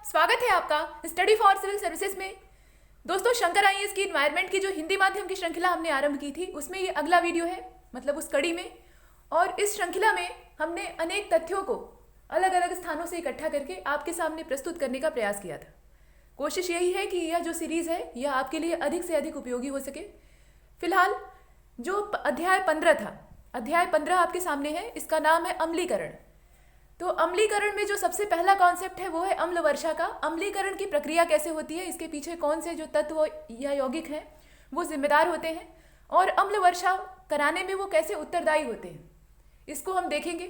स्वागत है आपका स्टडी फॉर सिविल सर्विसेज में। दोस्तों, शंकर आईएएस की इन्वायरमेंट की जो हिंदी माध्यम की श्रृंखला हमने आरंभ की थी उसमें ये अगला वीडियो है, मतलब उस कड़ी में। और इस श्रृंखला में हमने अनेक तथ्यों को अलग अलग स्थानों से इकट्ठा करके आपके सामने प्रस्तुत करने का प्रयास किया था। कोशिश यही है कि यह जो सीरीज़ है यह आपके लिए अधिक से अधिक उपयोगी हो सके। फिलहाल जो अध्याय 15 था, अध्याय 15 आपके सामने है। इसका नाम है अम्लीकरण। तो अम्लीकरण में जो सबसे पहला कॉन्सेप्ट है वो है अम्ल वर्षा का। अम्लीकरण की प्रक्रिया कैसे होती है, इसके पीछे कौन से जो तत्व या यौगिक हैं वो जिम्मेदार होते हैं, और अम्ल वर्षा कराने में वो कैसे उत्तरदायी होते हैं, इसको हम देखेंगे।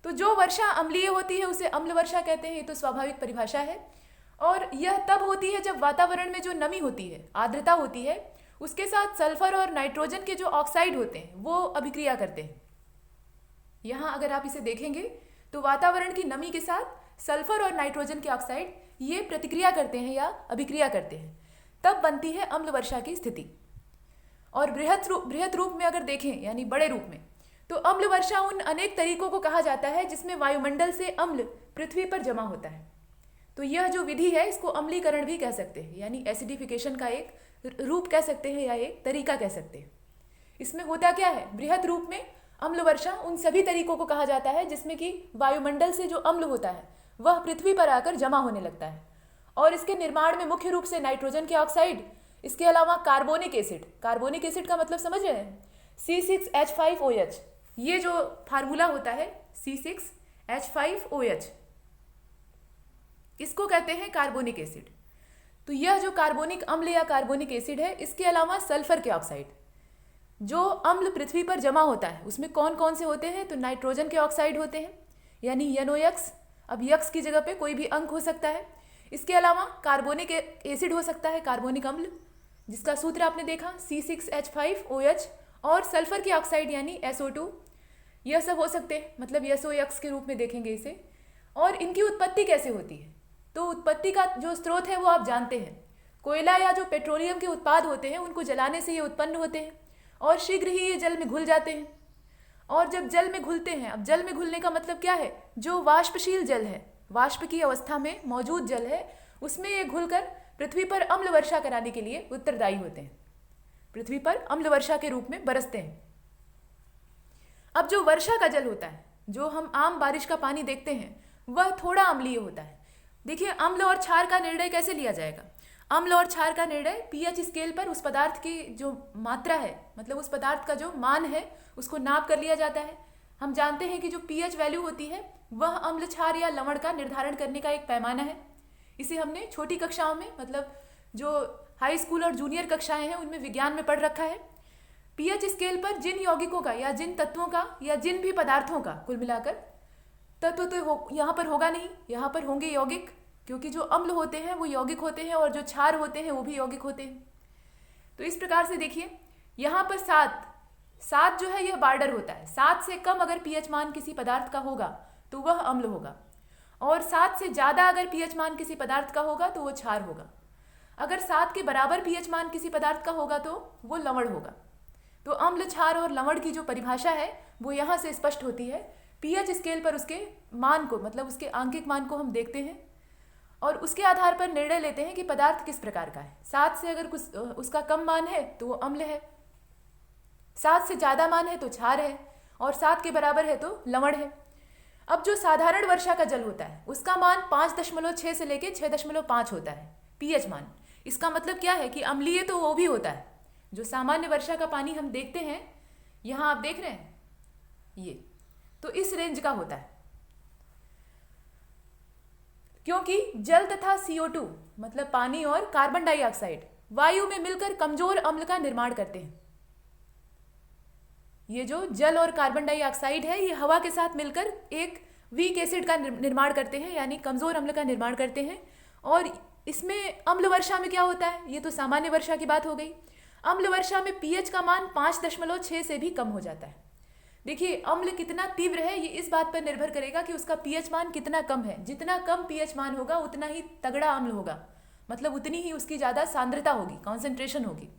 तो जो वर्षा अम्लीय होती है उसे अम्ल वर्षा कहते हैं, ये तो स्वाभाविक परिभाषा है। और यह तब होती है जब वातावरण में जो नमी होती है, आर्द्रता होती है, उसके साथ सल्फर और नाइट्रोजन के जो ऑक्साइड होते हैं वो अभिक्रिया करते हैं। यहाँ अगर आप इसे देखेंगे तो वातावरण की नमी के साथ सल्फर और नाइट्रोजन के ऑक्साइड ये प्रतिक्रिया करते हैं या अभिक्रिया करते हैं, तब बनती है अम्ल वर्षा की स्थिति। और बृहत रूप में अगर देखें, यानी बड़े रूप में, तो अम्ल वर्षा उन अनेक तरीकों को कहा जाता है जिसमें वायुमंडल से अम्ल पृथ्वी पर जमा होता है। तो यह जो विधि है इसको अम्लीकरण भी कह सकते हैं, यानी एसिडिफिकेशन का एक रूप कह सकते हैं या एक तरीका कह सकते हैं। इसमें होता क्या है, बृहत रूप में अम्ल वर्षा उन सभी तरीकों को कहा जाता है जिसमें कि वायुमंडल से जो अम्ल होता है वह पृथ्वी पर आकर जमा होने लगता है। और इसके निर्माण में मुख्य रूप से नाइट्रोजन के ऑक्साइड, इसके अलावा कार्बोनिक एसिड। कार्बोनिक एसिड का मतलब समझ रहे हैं, C6H5OH। ये जो फार्मूला होता है C6H5OH, इसको कहते हैं कार्बोनिक एसिड। तो यह जो कार्बोनिक अम्ल या कार्बोनिक एसिड है, इसके अलावा सल्फर के ऑक्साइड, जो अम्ल पृथ्वी पर जमा होता है उसमें कौन कौन से होते हैं, तो नाइट्रोजन के ऑक्साइड होते हैं, यानी NOx। अब यक्स की जगह पे कोई भी अंक हो सकता है। इसके अलावा कार्बोनिक एसिड हो सकता है, कार्बोनिक अम्ल, जिसका सूत्र आपने देखा C6H5OH, और सल्फर के ऑक्साइड यानी SO2, यह सब हो सकते हैं, मतलब SOX के रूप में देखेंगे इसे। और इनकी उत्पत्ति कैसे होती है, तो उत्पत्ति का जो स्रोत है वो आप जानते हैं, कोयला या जो पेट्रोलियम के उत्पाद होते हैं उनको जलाने से ये उत्पन्न होते हैं और शीघ्र ही ये जल में घुल जाते हैं। और जब जल में घुलते हैं, अब जल में घुलने का मतलब क्या है, जो वाष्पशील जल है, वाष्प की अवस्था में मौजूद जल है, उसमें ये घुलकर पृथ्वी पर अम्ल वर्षा कराने के लिए उत्तरदायी होते हैं, पृथ्वी पर अम्ल वर्षा के रूप में बरसते हैं। अब जो वर्षा का जल होता है, जो हम आम बारिश का पानी देखते हैं, वह थोड़ा अम्लीय होता है। देखिए, अम्ल और क्षार का निर्णय कैसे लिया जाएगा। अम्ल और क्षार का निर्णय पीएच स्केल पर उस पदार्थ की जो मात्रा है, मतलब उस पदार्थ का जो मान है, उसको नाप कर लिया जाता है। हम जानते हैं कि जो पीएच वैल्यू होती है वह अम्ल, क्षार या लवण का निर्धारण करने का एक पैमाना है। इसे हमने छोटी कक्षाओं में, मतलब जो हाई स्कूल और जूनियर कक्षाएं हैं उनमें विज्ञान में पढ़ रखा है। पीएच स्केल पर जिन यौगिकों का या जिन तत्वों का या जिन भी पदार्थों का, कुल मिलाकर तत्व तो यहाँ पर होगा नहीं, यहाँ पर होंगे यौगिक, क्योंकि जो अम्ल होते हैं वो यौगिक होते हैं और जो क्षार होते हैं वो भी यौगिक होते हैं। तो इस प्रकार से देखिए, यहाँ पर 7 जो है यह बार्डर होता है। 7 से कम अगर पीएच मान किसी पदार्थ का होगा तो वह अम्ल होगा, और 7 से ज़्यादा अगर पीएच मान किसी पदार्थ का होगा तो वो क्षार होगा। अगर 7 के बराबर पीएच मान किसी पदार्थ का होगा तो वो लवण होगा। तो अम्ल, क्षार और लवण की जो परिभाषा है वो यहाँ से स्पष्ट होती है। पीएच स्केल पर उसके मान को, मतलब उसके आंकिक मान को हम देखते हैं और उसके आधार पर निर्णय लेते हैं कि पदार्थ किस प्रकार का है। 7 से अगर कुछ उसका कम मान है तो वो अम्ल है, 7 से ज़्यादा मान है तो क्षार है, और 7 के बराबर है तो लवण है। अब जो साधारण वर्षा का जल होता है उसका मान 5.6 से लेकर 6.5 होता है पीएच मान। इसका मतलब क्या है कि अम्लीय तो वो भी होता है। जो सामान्य वर्षा का पानी हम देखते हैं, यहाँ आप देख रहे हैं ये, तो इस रेंज का होता है, क्योंकि जल तथा CO2 मतलब पानी और कार्बन डाइऑक्साइड वायु में मिलकर कमजोर अम्ल का निर्माण करते हैं। ये जो जल और कार्बन डाइऑक्साइड है ये हवा के साथ मिलकर एक वीक एसिड का निर्माण करते हैं, यानी कमजोर अम्ल का निर्माण करते हैं। और इसमें अम्ल वर्षा में क्या होता है, ये तो सामान्य वर्षा की बात हो गई। अम्ल वर्षा में पीएच का मान 5.6 से भी कम हो जाता है। देखिए, अम्ल कितना तीव्र है ये इस बात पर निर्भर करेगा कि उसका पीएच मान कितना कम है। जितना कम पीएच मान होगा उतना ही तगड़ा अम्ल होगा, मतलब उतनी ही उसकी ज़्यादा सांद्रता होगी, कॉन्सेंट्रेशन होगी।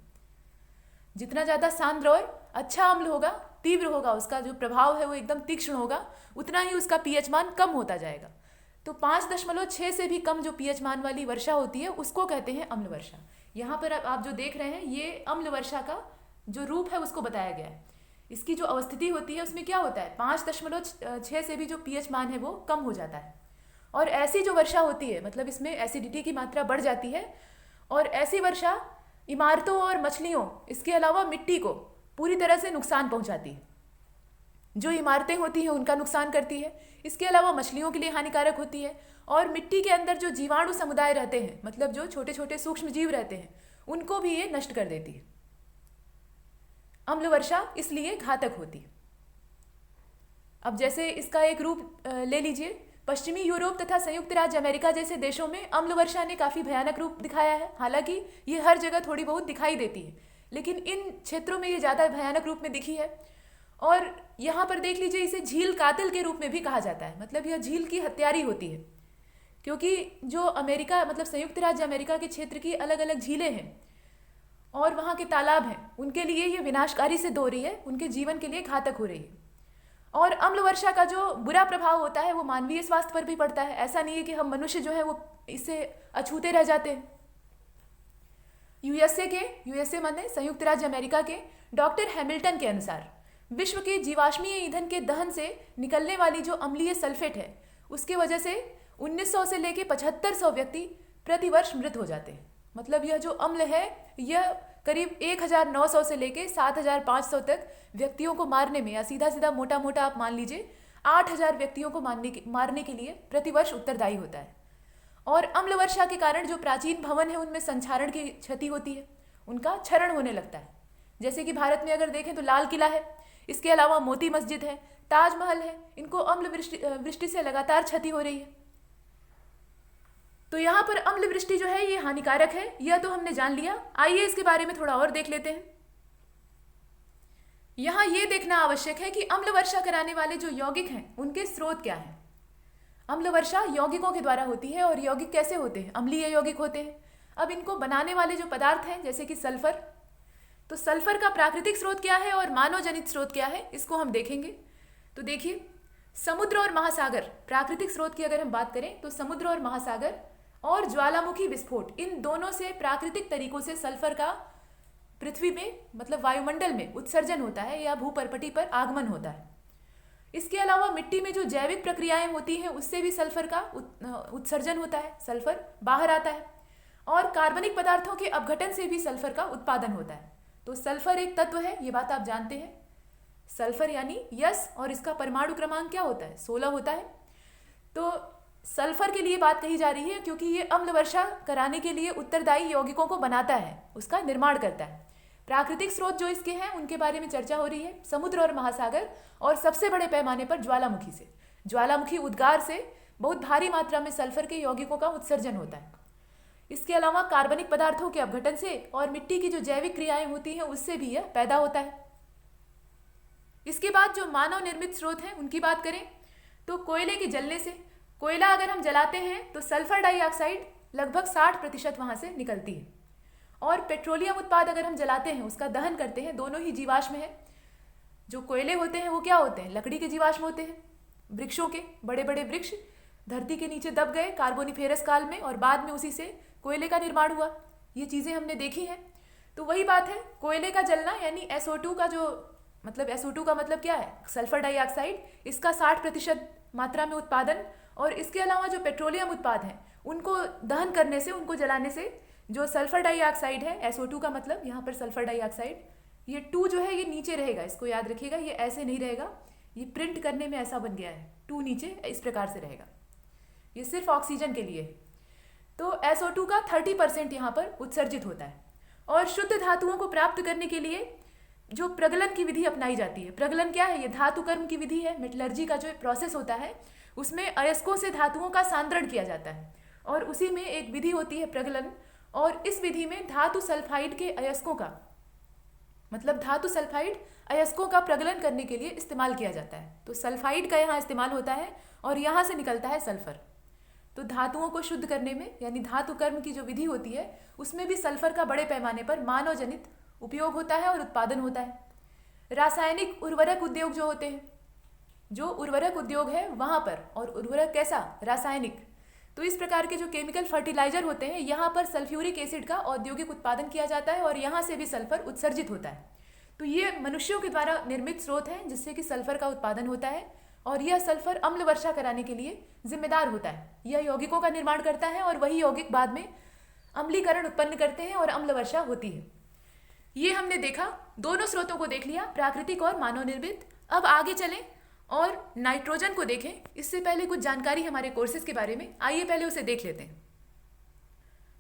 जितना ज़्यादा सांद्र और अच्छा अम्ल होगा, तीव्र होगा, उसका जो प्रभाव है वो एकदम तीक्ष्ण होगा, उतना ही उसका पीएच मान कम होता जाएगा। तो 5.6 से भी कम जो पीएच मान वाली वर्षा होती है उसको कहते हैं अम्ल वर्षा। यहाँ पर आप जो देख रहे हैं ये अम्ल वर्षा का जो रूप है उसको बताया गया है। इसकी जो अवस्थिति होती है उसमें क्या होता है, 5.6 से भी जो पीएच मान है वो कम हो जाता है। और ऐसी जो वर्षा होती है मतलब इसमें एसिडिटी की मात्रा बढ़ जाती है, और ऐसी वर्षा इमारतों और मछलियों इसके अलावा मिट्टी को पूरी तरह से नुकसान पहुंचाती है। जो इमारतें होती हैं उनका नुकसान करती है, इसके अलावा मछलियों के लिए हानिकारक होती है, और मिट्टी के अंदर जो जीवाणु समुदाय रहते हैं मतलब जो छोटे छोटे सूक्ष्म जीव रहते हैं उनको भी ये नष्ट कर देती है। अम्ल वर्षा इसलिए घातक होती है। अब जैसे इसका एक रूप ले लीजिए, पश्चिमी यूरोप तथा संयुक्त राज्य अमेरिका जैसे देशों में अम्ल वर्षा ने काफ़ी भयानक रूप दिखाया है। हालांकि ये हर जगह थोड़ी बहुत दिखाई देती है, लेकिन इन क्षेत्रों में ये ज़्यादा भयानक रूप में दिखी है। और यहाँ पर देख लीजिए, इसे झील कातिल के रूप में भी कहा जाता है, मतलब यह झील की हत्यारी होती है, क्योंकि जो अमेरिका मतलब संयुक्त राज्य अमेरिका के क्षेत्र की अलग अलग झीलें हैं और वहाँ के तालाब हैं, उनके लिए ये विनाशकारी सिद्ध हो रही है, उनके जीवन के लिए घातक हो रही है। और अम्ल वर्षा का जो बुरा प्रभाव होता है वो मानवीय स्वास्थ्य पर भी पड़ता है। ऐसा नहीं है कि हम मनुष्य जो है वो इससे अछूते रह जाते हैं। यूएसए माने संयुक्त राज्य अमेरिका के डॉक्टर हैमिल्टन के अनुसार विश्व के जीवाश्मीय ईंधन के दहन से निकलने वाली जो अम्लीय सल्फेट है उसके वजह से 1900 से लेकर 7500 व्यक्ति प्रतिवर्ष मृत हो जाते हैं। मतलब यह जो अम्ल है यह करीब 1900 से लेकर 7500 तक व्यक्तियों को मारने में, या सीधा सीधा मोटा मोटा आप मान लीजिए 8000 व्यक्तियों को मारने के लिए प्रतिवर्ष उत्तरदायी होता है। और अम्ल वर्षा के कारण जो प्राचीन भवन है उनमें संक्षारण की क्षति होती है, उनका क्षरण होने लगता है। जैसे कि भारत में अगर देखें तो लाल किला है, इसके अलावा मोती मस्जिद है, ताजमहल है, इनको अम्ल वृष्टि से लगातार क्षति हो रही है। तो यहाँ पर अम्ल वृष्टि जो है ये हानिकारक है, यह तो हमने जान लिया। आइए इसके बारे में थोड़ा और देख लेते हैं। यहाँ ये देखना आवश्यक है कि अम्ल वर्षा कराने वाले जो यौगिक हैं उनके स्रोत क्या हैं। अम्ल वर्षा यौगिकों के द्वारा होती है, और यौगिक कैसे होते हैं, अम्लीय यौगिक होते हैं। अब इनको बनाने वाले जो पदार्थ हैं जैसे कि सल्फर, तो सल्फर का प्राकृतिक स्रोत क्या है और मानव जनित स्रोत क्या है इसको हम देखेंगे। तो देखिए, समुद्र और महासागर, प्राकृतिक स्रोत की अगर हम बात करें तो समुद्र और महासागर और ज्वालामुखी विस्फोट, इन दोनों से प्राकृतिक तरीकों से सल्फर का पृथ्वी में मतलब वायुमंडल में उत्सर्जन होता है या भूपर्पटी पर आगमन होता है। इसके अलावा मिट्टी में जो जैविक प्रक्रियाएं होती हैं उससे भी सल्फर का उत्सर्जन होता है, सल्फर बाहर आता है। और कार्बनिक पदार्थों के अपघटन से भी सल्फर का उत्पादन होता है। तो सल्फर एक तत्व है, ये बात आप जानते हैं। सल्फर यानी यस, और इसका परमाणु क्रमांक क्या होता है, 16 होता है। तो सल्फर के लिए बात कही जा रही है क्योंकि ये अम्ल वर्षा कराने के लिए उत्तरदायी यौगिकों को बनाता है, उसका निर्माण करता है। प्राकृतिक स्रोत जो इसके हैं उनके बारे में चर्चा हो रही है, समुद्र और महासागर, और सबसे बड़े पैमाने पर ज्वालामुखी से, ज्वालामुखी उद्गार से बहुत भारी मात्रा में सल्फर के यौगिकों का उत्सर्जन होता है। इसके अलावा कार्बनिक पदार्थों के अपघटन से और मिट्टी की जो जैविक क्रियाएं होती हैं उससे भी यह पैदा होता है। इसके बाद जो मानव निर्मित स्रोत हैं उनकी बात करें तो कोयले के जलने से, कोयला अगर हम जलाते हैं तो सल्फर डाइऑक्साइड लगभग 60% वहाँ से निकलती है। और पेट्रोलियम उत्पाद अगर हम जलाते हैं, उसका दहन करते हैं, दोनों ही जीवाश्म है। जो कोयले होते हैं वो क्या होते हैं, लकड़ी के जीवाश्म होते हैं, वृक्षों के। बड़े बड़े वृक्ष धरती के नीचे दब गए कार्बोनिफेरस काल में, और बाद में उसी से कोयले का निर्माण हुआ। ये चीज़ें हमने देखी हैं। तो वही बात है, कोयले का जलना यानी SO2 का जो मतलब SO2 का मतलब क्या है, सल्फर डाइऑक्साइड, इसका 60% मात्रा में उत्पादन। और इसके अलावा जो पेट्रोलियम उत्पाद हैं उनको दहन करने से, उनको जलाने से जो सल्फर डाइऑक्साइड है, SO2 का मतलब यहाँ पर सल्फर डाइऑक्साइड, ये 2 जो है ये नीचे रहेगा, इसको याद रखिएगा, ये ऐसे नहीं रहेगा, ये प्रिंट करने में ऐसा बन गया है, 2 नीचे इस प्रकार से रहेगा, ये सिर्फ ऑक्सीजन के लिए है। तो SO2 का 30% यहाँ पर उत्सर्जित होता है। और शुद्ध धातुओं को प्राप्त करने के लिए जो प्रगलन की विधि अपनाई जाती है, प्रगलन क्या है, ये धातु कर्म की विधि है। मेटलर्जी का जो प्रोसेस होता है उसमें अयस्कों से धातुओं का सांद्रण किया जाता है, और उसी में एक विधि होती है प्रगलन। और इस विधि में धातु सल्फाइड के अयस्कों का मतलब धातु सल्फाइड अयस्कों का प्रगलन करने के लिए इस्तेमाल किया जाता है। तो सल्फाइड का यहाँ इस्तेमाल होता है और यहाँ से निकलता है सल्फर। तो धातुओं को शुद्ध करने में यानी धातु कर्म की जो विधि होती है उसमें भी सल्फर का बड़े पैमाने पर मानव जनित उपयोग होता है और उत्पादन होता है। रासायनिक उर्वरक उद्योग जो होते हैं, जो उर्वरक उद्योग है वहाँ पर, और उर्वरक कैसा, रासायनिक। तो इस प्रकार के जो केमिकल फर्टिलाइजर होते हैं यहाँ पर सल्फ्यूरिक एसिड का औद्योगिक उत्पादन किया जाता है और यहाँ से भी सल्फर उत्सर्जित होता है। तो ये मनुष्यों के द्वारा निर्मित स्रोत है जिससे कि सल्फर का उत्पादन होता है, और यह सल्फर अम्ल वर्षा कराने के लिए जिम्मेदार होता है। यह यौगिकों का निर्माण करता है और वही यौगिक बाद में अम्लीकरण उत्पन्न करते हैं और अम्ल वर्षा होती है। ये हमने देखा, दोनों स्रोतों को देख लिया, प्राकृतिक और मानव निर्मित। अब आगे चलें और नाइट्रोजन को देखें। इससे पहले कुछ जानकारी हमारे कोर्सेज के बारे में, आइए पहले उसे देख लेते हैं।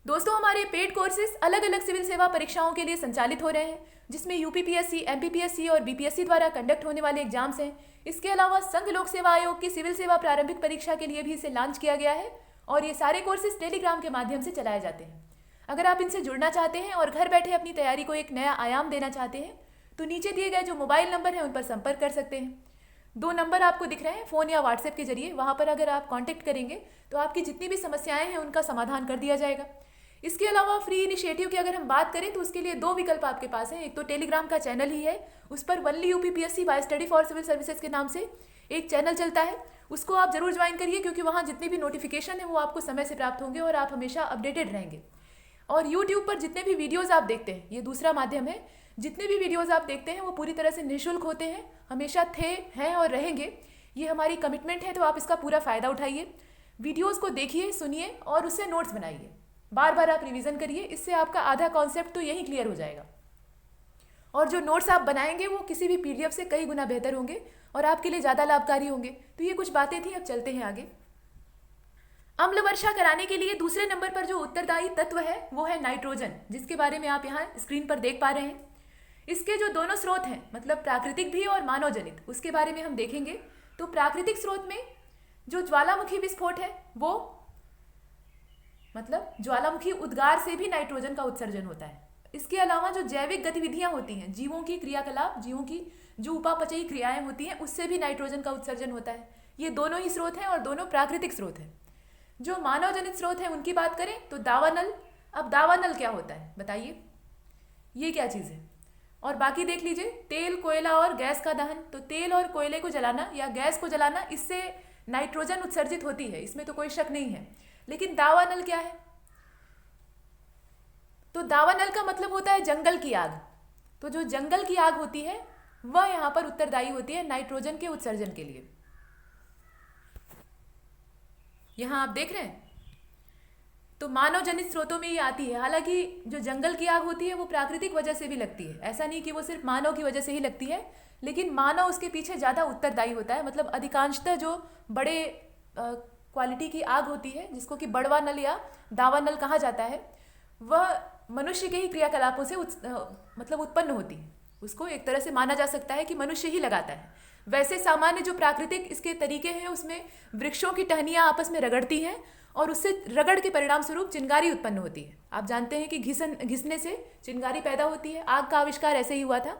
दोस्तों, हमारे पेड कोर्सेज अलग अलग सिविल सेवा परीक्षाओं के लिए संचालित हो रहे हैं, जिसमें यूपीपीएससी, एमपीपीएससी और बीपीएससी द्वारा कंडक्ट होने वाले एग्जाम्स हैं। इसके अलावा संघ लोक सेवा आयोग की सिविल सेवा प्रारंभिक परीक्षा के लिए भी इसे लॉन्च किया गया है, और ये सारे कोर्सेज टेलीग्राम के माध्यम से चलाए जाते हैं। अगर आप इनसे जुड़ना चाहते हैं और घर बैठे अपनी तैयारी को एक नया आयाम देना चाहते हैं तो नीचे दिए गए जो मोबाइल नंबर हैं उन पर संपर्क कर सकते हैं। 2 नंबर आपको दिख रहे हैं, फ़ोन या व्हाट्सएप के जरिए, वहाँ पर अगर आप कांटेक्ट करेंगे तो आपकी जितनी भी समस्याएं हैं उनका समाधान कर दिया जाएगा। इसके अलावा फ्री इनिशिएटिव की अगर हम बात करें तो उसके लिए 2 विकल्प आपके पास हैं। एक तो टेलीग्राम का चैनल ही है, उस पर only UPPSC by study for civil services के नाम से एक चैनल चलता है, उसको आप जरूर ज्वाइन करिए, क्योंकि वहाँ जितनी भी नोटिफिकेशन है वो आपको समय से प्राप्त होंगे और आप हमेशा अपडेटेड रहेंगे। और यूट्यूब पर जितने भी वीडियोज़ आप देखते हैं, ये दूसरा माध्यम है, जितने भी वीडियोज़ आप देखते हैं वो पूरी तरह से निःशुल्क होते हैं, हमेशा थे, हैं और रहेंगे। ये हमारी कमिटमेंट है, तो आप इसका पूरा फ़ायदा उठाइए। वीडियोज़ को देखिए, सुनिए और उससे नोट्स बनाइए, बार बार आप रिवीजन करिए, इससे आपका आधा कॉन्सेप्ट तो यहीं क्लियर हो जाएगा। और जो नोट्स आप बनाएंगे वो किसी भी पीडीएफ से कई गुना बेहतर होंगे और आपके लिए ज़्यादा लाभकारी होंगे। तो ये कुछ बातें थी, अब चलते हैं आगे। अम्ल वर्षा कराने के लिए दूसरे नंबर पर जो उत्तरदायी तत्व है वो है नाइट्रोजन, जिसके बारे में आप यहाँ स्क्रीन पर देख पा रहे हैं। इसके जो दोनों स्रोत हैं, मतलब प्राकृतिक भी और मानव जनित, उसके बारे में हम देखेंगे। तो प्राकृतिक स्रोत में जो ज्वालामुखी विस्फोट है वो, मतलब ज्वालामुखी उद्गार से भी नाइट्रोजन का उत्सर्जन होता है। इसके अलावा जो जैविक गतिविधियां होती हैं, जीवों की क्रियाकलाप, जीवों की जो उपापचयी क्रियाएं होती हैं, उससे भी नाइट्रोजन का उत्सर्जन होता है। ये दोनों ही स्रोत हैं और दोनों प्राकृतिक स्रोत हैं। जो मानव जनित स्रोत हैं उनकी बात करें तो दावानल। अब दावानल क्या होता है बताइए, ये क्या चीज़ है? और बाकी देख लीजिए, तेल, कोयला और गैस का दहन। तो तेल और कोयले को जलाना या गैस को जलाना, इससे नाइट्रोजन उत्सर्जित होती है, इसमें तो कोई शक नहीं है। लेकिन दावानल क्या है? तो दावानल का मतलब होता है जंगल की आग। तो जो जंगल की आग होती है वह यहाँ पर उत्तरदायी होती है नाइट्रोजन के उत्सर्जन के लिए। यहाँ आप देख रहे हैं, तो मानव जनित स्रोतों में ये आती है। हालांकि जो जंगल की आग होती है वो प्राकृतिक वजह से भी लगती है, ऐसा नहीं कि वो सिर्फ मानव की वजह से ही लगती है, लेकिन मानव उसके पीछे ज़्यादा उत्तरदायी होता है। मतलब अधिकांशतः जो बड़े क्वालिटी की आग होती है, जिसको कि बड़वा नल या दावा नल कहा जाता है, वह मनुष्य के ही क्रियाकलापों से मतलब उत्पन्न होती है। उसको एक तरह से माना जा सकता है कि मनुष्य ही लगाता है। वैसे सामान्य जो प्राकृतिक इसके तरीके हैं, उसमें वृक्षों की टहनियाँ आपस में रगड़ती हैं और उससे रगड़ के परिणाम स्वरूप चिंगारी उत्पन्न होती है। आप जानते हैं कि घिसने से चिंगारी पैदा होती है। आग का आविष्कार ऐसे ही हुआ था।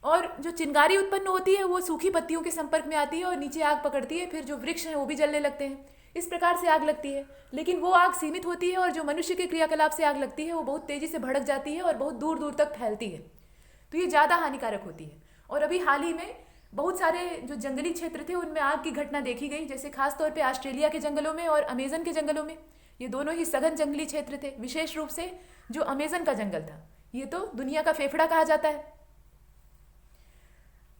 और जो चिंगारी उत्पन्न होती है वो सूखी पत्तियों के संपर्क में आती है और नीचे आग पकड़ती है, फिर जो वृक्ष हैं वो भी जलने लगते हैं। इस प्रकार से आग लगती है। लेकिन वो आग सीमित होती है और जो मनुष्य के क्रियाकलाप से आग लगती है वो बहुत तेज़ी से भड़क जाती है और बहुत दूर दूर तक फैलती है। तो ये ज़्यादा हानिकारक होती है। और अभी हाल ही में बहुत सारे जो जंगली क्षेत्र थे उनमें आग की घटना देखी गई, जैसे खासतौर पे ऑस्ट्रेलिया के जंगलों में और अमेजन के जंगलों में। ये दोनों ही सघन जंगली क्षेत्र थे। विशेष रूप से जो अमेजन का जंगल था, ये तो दुनिया का फेफड़ा कहा जाता है।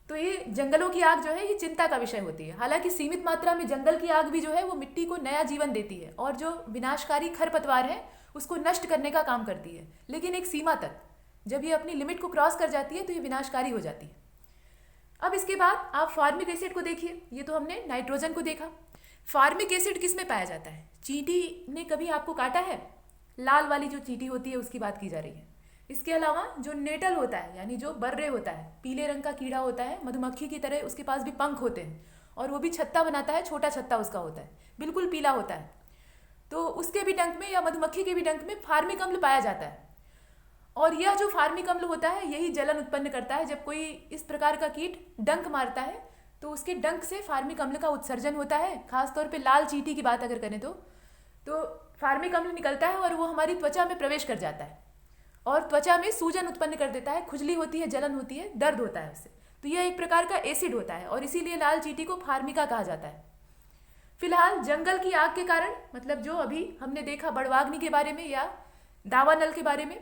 तो ये जंगलों की आग जो है ये चिंता का विषय होती है। हालांकि सीमित मात्रा में जंगल की आग भी जो है वो मिट्टी को नया जीवन देती है और जो विनाशकारी खरपतवार है उसको नष्ट करने का काम करती है, लेकिन एक सीमा तक। जब ये अपनी लिमिट को क्रॉस कर जाती है तो ये विनाशकारी हो जाती है। अब इसके बाद आप फार्मिक एसिड को देखिए। ये तो हमने नाइट्रोजन को देखा। फार्मिक एसिड किस में पाया जाता है? चींटी ने कभी आपको काटा है? लाल वाली जो चींटी होती है उसकी बात की जा रही है। इसके अलावा जो नेटल होता है, यानी जो बर्रे होता है, पीले रंग का कीड़ा होता है, मधुमक्खी की तरह उसके पास भी पंख होते हैं और वो भी छत्ता बनाता है, छोटा छत्ता उसका होता है, बिल्कुल पीला होता है। तो उसके भी डंक में या मधुमक्खी के भी डंक में फार्मिक अम्ल पाया जाता है। और यह जो फार्मिक अम्ल होता है यही जलन उत्पन्न करता है। जब कोई इस प्रकार का कीट डंक मारता है तो उसके डंक से फार्मिक अम्ल का उत्सर्जन होता है। खासतौर पे लाल चींटी की बात अगर करें तो फार्मिक अम्ल निकलता है और वो हमारी त्वचा में प्रवेश कर जाता है और त्वचा में सूजन उत्पन्न कर देता है, खुजली होती है, जलन होती है, दर्द होता है उससे। तो यह एक प्रकार का एसिड होता है और इसीलिए लाल चींटी को फार्मिका कहा जाता है। फिलहाल जंगल की आग के कारण, मतलब जो अभी हमने देखा बड़वाग्नि के बारे में या दावानल के बारे में,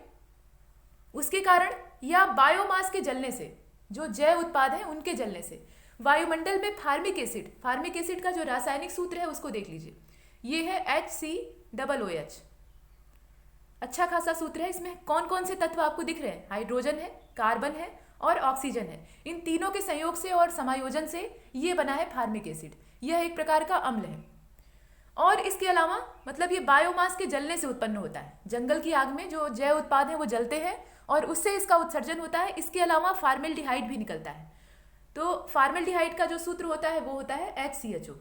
उसके कारण या बायोमास के जलने से, जो जैव उत्पाद हैं उनके जलने से वायुमंडल में फार्मिक एसिड का जो रासायनिक सूत्र है उसको देख लीजिए, ये है HCOOH। अच्छा खासा सूत्र है। इसमें कौन कौन से तत्व आपको दिख रहे हैं? हाइड्रोजन है, कार्बन है और ऑक्सीजन है। इन तीनों के संयोग से और समायोजन से ये बना है फार्मिक एसिड। यह एक प्रकार का अम्ल है। और इसके अलावा मतलब ये बायोमास के जलने से उत्पन्न होता है। जंगल की आग में जो जैव उत्पाद हैं वो जलते हैं और उससे इसका उत्सर्जन होता है। इसके अलावा फार्मेल्डिहाइड भी निकलता है। तो फार्मेल्डिहाइड का जो सूत्र होता है वो होता है HCHO।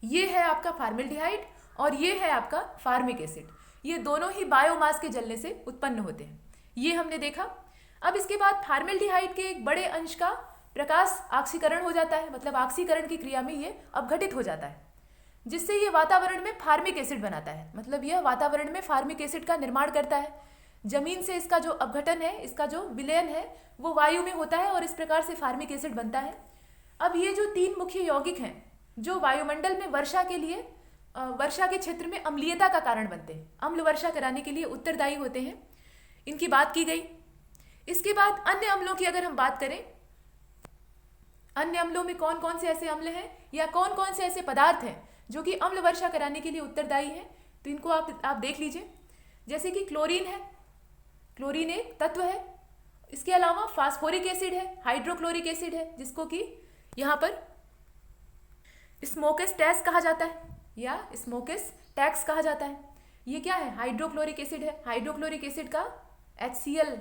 ये है आपका फार्मेल्डिहाइड और ये है आपका फार्मिक एसिड। ये दोनों ही बायोमास के जलने से उत्पन्न होते हैं, ये हमने देखा। अब इसके बाद फार्मेल्डिहाइड के एक बड़े अंश का प्रकाश ऑक्सीकरण हो जाता है, मतलब ऑक्सीकरण की क्रिया में ये अपघटित हो जाता है, जिससे ये वातावरण में फार्मिक एसिड बनाता है। मतलब यह वातावरण में फार्मिक एसिड का निर्माण करता है। जमीन से इसका जो अपघटन है, इसका जो विलयन है, वो वायु में होता है और इस प्रकार से फार्मिक एसिड बनता है। अब ये जो 3 मुख्य यौगिक हैं जो वायुमंडल में वर्षा के क्षेत्र में अम्लीयता का कारण बनते हैं, अम्ल वर्षा कराने के लिए उत्तरदायी होते हैं, इनकी बात की गई। इसके बाद अन्य अम्लों की अगर हम बात करें, अन्य अम्लों में कौन कौन से ऐसे अम्ल हैं या कौन कौन से ऐसे पदार्थ हैं जो कि अम्ल वर्षा कराने के लिए उत्तरदायी हैं, तो इनको आप देख लीजिए। जैसे कि क्लोरीन है, क्लोरीन एक तत्व है। इसके अलावा फास्फोरिक एसिड है, हाइड्रोक्लोरिक एसिड है, जिसको कि यहाँ पर स्मोकस टैक्स कहा जाता है या स्मोकस टैक्स कहा जाता है। ये क्या है? हाइड्रोक्लोरिक एसिड है। हाइड्रोक्लोरिक एसिड का HCl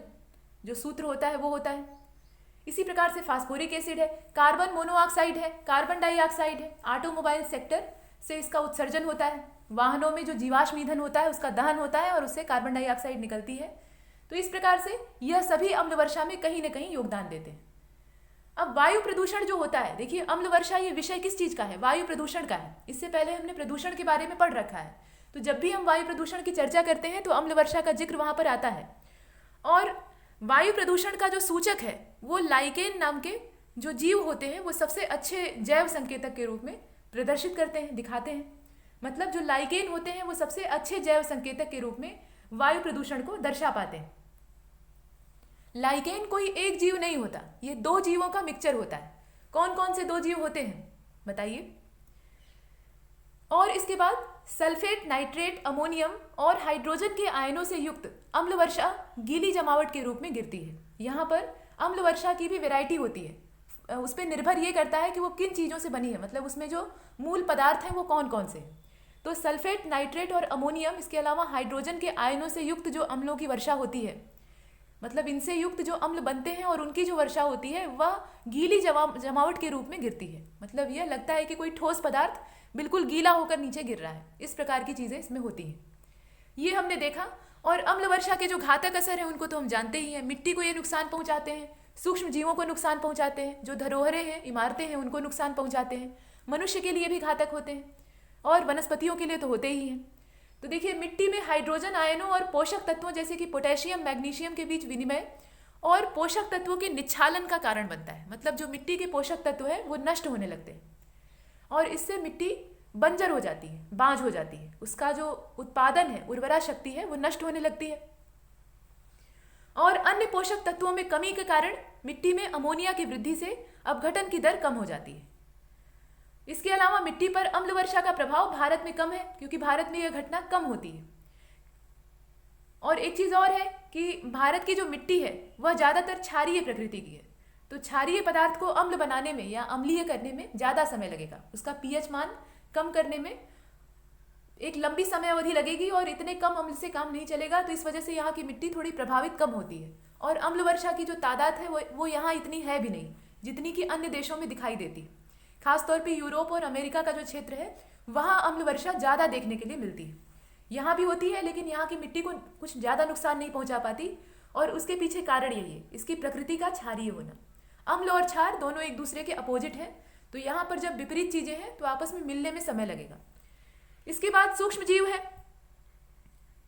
जो सूत्र होता है वो होता है। इसी प्रकार से फास्फोरिक एसिड है, कार्बन मोनोऑक्साइड है, कार्बन डाइऑक्साइड है। ऑटोमोबाइल सेक्टर से इसका उत्सर्जन होता है। वाहनों में जो जीवाश्म ईंधन होता है उसका दहन होता है और उससे कार्बन डाइऑक्साइड निकलती है। तो इस प्रकार से यह सभी अम्ल वर्षा में कहीं न कहीं योगदान देते हैं। अब वायु प्रदूषण जो होता है, देखिए अम्ल वर्षा ये विषय किस चीज़ का है? वायु प्रदूषण का है। इससे पहले हमने प्रदूषण के बारे में पढ़ रखा है। तो जब भी हम वायु प्रदूषण की चर्चा करते हैं तो अम्ल वर्षा का जिक्र वहाँ पर आता है। और वायु प्रदूषण का जो सूचक है वो लाइकेन नाम के जो जीव होते हैं वो सबसे अच्छे जैव संकेतक के रूप में प्रदर्शित करते हैं, दिखाते हैं। मतलब जो लाइकेन होते हैं वो सबसे अच्छे जैव संकेतक के रूप में वायु प्रदूषण को दर्शा पाते हैं। लाइकेन कोई एक जीव नहीं होता, ये 2 जीवों का मिक्सचर होता है। कौन कौन से 2 जीव होते हैं बताइए? और इसके बाद सल्फेट, नाइट्रेट, अमोनियम और हाइड्रोजन के आयनों से युक्त अम्ल वर्षा गीली जमावट के रूप में गिरती है। यहाँ पर अम्ल वर्षा की भी वैरायटी होती है। उस पर निर्भर ये करता है कि वो किन चीज़ों से बनी है, मतलब उसमें जो मूल पदार्थ हैं वो कौन कौन से। तो सल्फेट, नाइट्रेट और अमोनियम, इसके अलावा हाइड्रोजन के आयनों से युक्त जो अम्लों की वर्षा होती है, मतलब इनसे युक्त जो अम्ल बनते हैं और उनकी जो वर्षा होती है वह गीली जमावट के रूप में गिरती है। मतलब यह लगता है कि कोई ठोस पदार्थ बिल्कुल गीला होकर नीचे गिर रहा है। इस प्रकार की चीज़ें इसमें होती हैं, ये हमने देखा। और अम्ल वर्षा के जो घातक असर हैं उनको तो हम जानते ही हैं। मिट्टी को ये नुकसान पहुंचाते हैं, सूक्ष्म जीवों को नुकसान पहुंचाते हैं, जो धरोहरें हैं, इमारतें हैं, उनको नुकसान पहुंचाते हैं, मनुष्य के लिए भी घातक होते हैं और वनस्पतियों के लिए तो होते ही हैं। तो देखिए मिट्टी में हाइड्रोजन आयनों और पोषक तत्वों जैसे कि पोटेशियम, मैग्नीशियम के बीच विनिमय और पोषक तत्वों के निच्छालन का कारण बनता है। मतलब जो मिट्टी के पोषक तत्व है वो नष्ट होने लगते हैं और इससे मिट्टी बंजर हो जाती है, बांझ हो जाती है। उसका जो उत्पादन है, उर्वरा शक्ति है, वो नष्ट होने लगती है। और अन्य पोषक तत्वों में कमी के कारण मिट्टी में अमोनिया की वृद्धि से अपघटन की दर कम हो जाती है। इसके अलावा मिट्टी पर अम्ल वर्षा का प्रभाव भारत में कम है, क्योंकि भारत में यह घटना कम होती है। और एक चीज़ और है कि भारत की जो मिट्टी है वह ज़्यादातर क्षारीय प्रकृति की है। तो क्षारीय पदार्थ को अम्ल बनाने में या अम्लीय करने में ज़्यादा समय लगेगा। उसका पीएच मान कम करने में एक लंबी समय अवधि लगेगी और इतने कम अम्ल से काम नहीं चलेगा। तो इस वजह से यहाँ की मिट्टी थोड़ी प्रभावित कम होती है और अम्ल वर्षा की जो तादाद है वो यहाँ इतनी है भी नहीं जितनी कि अन्य देशों में दिखाई देती है। खासतौर पे यूरोप और अमेरिका का जो क्षेत्र है वहाँ अम्ल वर्षा ज़्यादा देखने के लिए मिलती है। यहाँ भी होती है लेकिन यहाँ की मिट्टी को कुछ ज़्यादा नुकसान नहीं पहुँचा पाती और उसके पीछे कारण यही है, इसकी प्रकृति का क्षारीय होना। अम्ल और क्षार दोनों एक दूसरे के अपोजिट हैं, तो यहाँ पर जब विपरीत चीज़ें हैं तो आपस में मिलने में समय लगेगा। इसके बाद सूक्ष्म जीव है।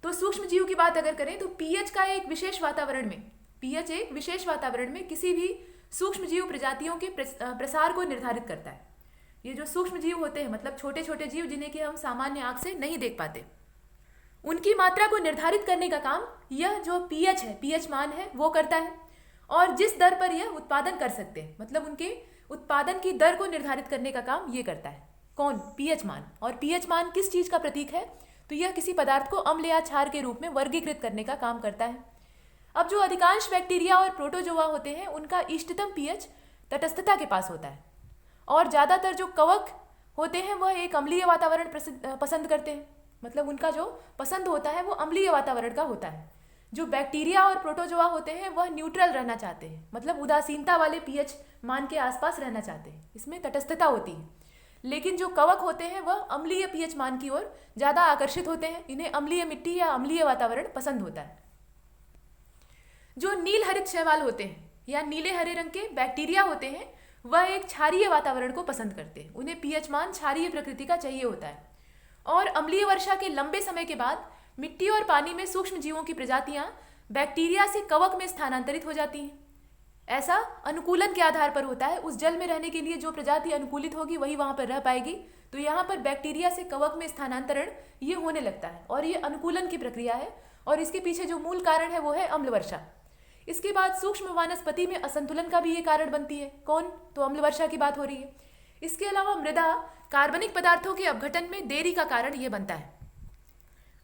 तो सूक्ष्म जीव की बात अगर करें तो पीएच का एक विशेष वातावरण में पीएच एक विशेष वातावरण में किसी भी सूक्ष्म जीव प्रजातियों के प्रसार को निर्धारित करता है। ये जो सूक्ष्म जीव होते हैं मतलब छोटे छोटे जीव जिन्हें कि हम सामान्य आंख से नहीं देख पाते, उनकी मात्रा को निर्धारित करने का काम यह जो पीएच है, पीएच मान है, वो करता है। और जिस दर पर यह उत्पादन कर सकते हैं मतलब उनके उत्पादन की दर को निर्धारित करने का काम ये करता है। कौन? पीएच मान। और पीएच मान किस चीज का प्रतीक है? तो यह किसी पदार्थ को अम्ल या क्षार के रूप में वर्गीकृत करने का काम करता है। अब जो अधिकांश बैक्टीरिया और प्रोटोजोआ होते हैं उनका इष्टतम पीएच तटस्थता के पास होता है, और ज़्यादातर जो कवक होते हैं वह एक अम्लीय वातावरण पसंद करते हैं, मतलब उनका जो पसंद होता है वो अम्लीय वातावरण का होता है। जो बैक्टीरिया और प्रोटोजोआ होते हैं वह न्यूट्रल रहना चाहते हैं, मतलब उदासीनता वाले पीएच मान के आसपास रहना चाहते हैं, इसमें तटस्थता होती है। लेकिन जो कवक होते हैं वह अम्लीय पीएच मान की ओर ज़्यादा आकर्षित होते हैं, इन्हें अम्लीय मिट्टी या अम्लीय वातावरण पसंद होता है। जो नील हरित शैवाल होते हैं या नीले हरे रंग के बैक्टीरिया होते हैं वह एक क्षारीय वातावरण को पसंद करते हैं, उन्हें पीएच मान क्षारीय प्रकृति का चाहिए होता है। और अम्लीय वर्षा के लंबे समय के बाद मिट्टी और पानी में सूक्ष्म जीवों की प्रजातियां बैक्टीरिया से कवक में स्थानांतरित हो जाती हैं। ऐसा अनुकूलन के आधार पर होता है, उस जल में रहने के लिए जो प्रजाति अनुकूलित होगी वही वहां पर रह पाएगी। तो यहाँ पर बैक्टीरिया से कवक में स्थानांतरण ये होने लगता है और ये अनुकूलन की प्रक्रिया है, और इसके पीछे जो मूल कारण है वो है अम्ल वर्षा। इसके बाद सूक्ष्म वनस्पति में असंतुलन का भी ये कारण बनती है। कौन? तो अम्ल वर्षा की बात हो रही है। इसके अलावा मृदा कार्बनिक पदार्थों के अपघटन में देरी का कारण ये बनता है,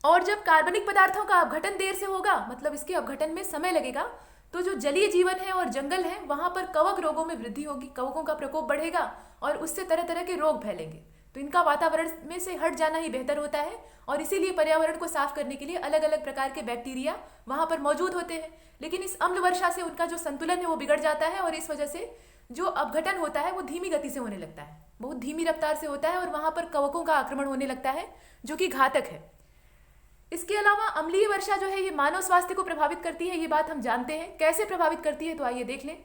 और जब कार्बनिक पदार्थों का अपघटन देर से होगा मतलब इसके अपघटन में समय लगेगा, तो जो जलीय जीवन है और जंगल है वहां पर कवक रोगों में वृद्धि होगी, कवकों का प्रकोप बढ़ेगा और उससे तरह तरह के रोग फैलेंगे। तो इनका वातावरण में से हट जाना ही बेहतर होता है, और इसीलिए पर्यावरण को साफ करने के लिए अलग अलग प्रकार के बैक्टीरिया वहां पर मौजूद होते हैं। लेकिन इस अम्ल वर्षा से उनका जो संतुलन है वो बिगड़ जाता है, और इस वजह से जो अपघटन होता है वो धीमी गति से होने लगता है, बहुत धीमी रफ्तार से होता है, और वहां पर कवकों का आक्रमण होने लगता है जो कि घातक है। इसके अलावा अम्लीय वर्षा जो है ये मानव स्वास्थ्य को प्रभावित करती है, ये बात हम जानते हैं। कैसे प्रभावित करती है तो आइए देख लें।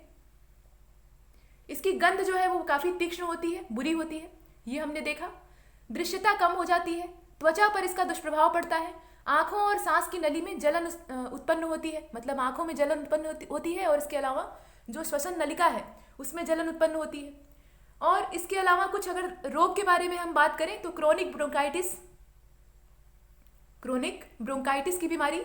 इसकी गंध जो है वो काफी तीक्ष्ण होती है, बुरी होती है, ये हमने देखा। दृश्यता कम हो जाती है, त्वचा पर इसका दुष्प्रभाव पड़ता है, आंखों और सांस की नली में जलन उत्पन्न होती है, मतलब आंखों में जलन उत्पन्न होती है, और इसके अलावा जो श्वसन नलिका है उसमें जलन उत्पन्न होती है। और इसके अलावा कुछ अगर रोग के बारे में हम बात करें तो क्रोनिक ब्रोंकाइटिस की बीमारी,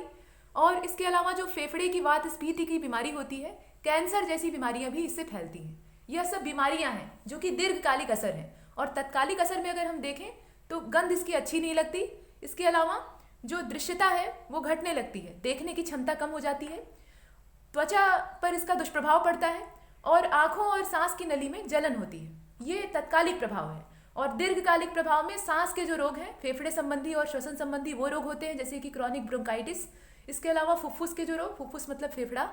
और इसके अलावा जो फेफड़े की वात स्फीति की बीमारी होती है, कैंसर जैसी बीमारियां भी इससे फैलती हैं। यह सब बीमारियां हैं जो कि दीर्घकालिक असर है, और तत्कालिक असर में अगर हम देखें तो गंध इसकी अच्छी नहीं लगती। इसके अलावा जो दृश्यता है वो घटने लगती है, देखने की क्षमता कम हो जाती है, त्वचा पर इसका दुष्प्रभाव पड़ता है, और आंखों और सांस की नली में जलन होती है। ये तत्कालिक प्रभाव है। और दीर्घकालिक प्रभाव में सांस के जो रोग हैं, फेफड़े संबंधी और श्वसन संबंधी वो रोग होते हैं, जैसे कि क्रोनिक ब्रोंकाइटिस। इसके अलावा फुफ्फुस के जो रोग, फुफ्फुस मतलब फेफड़ा,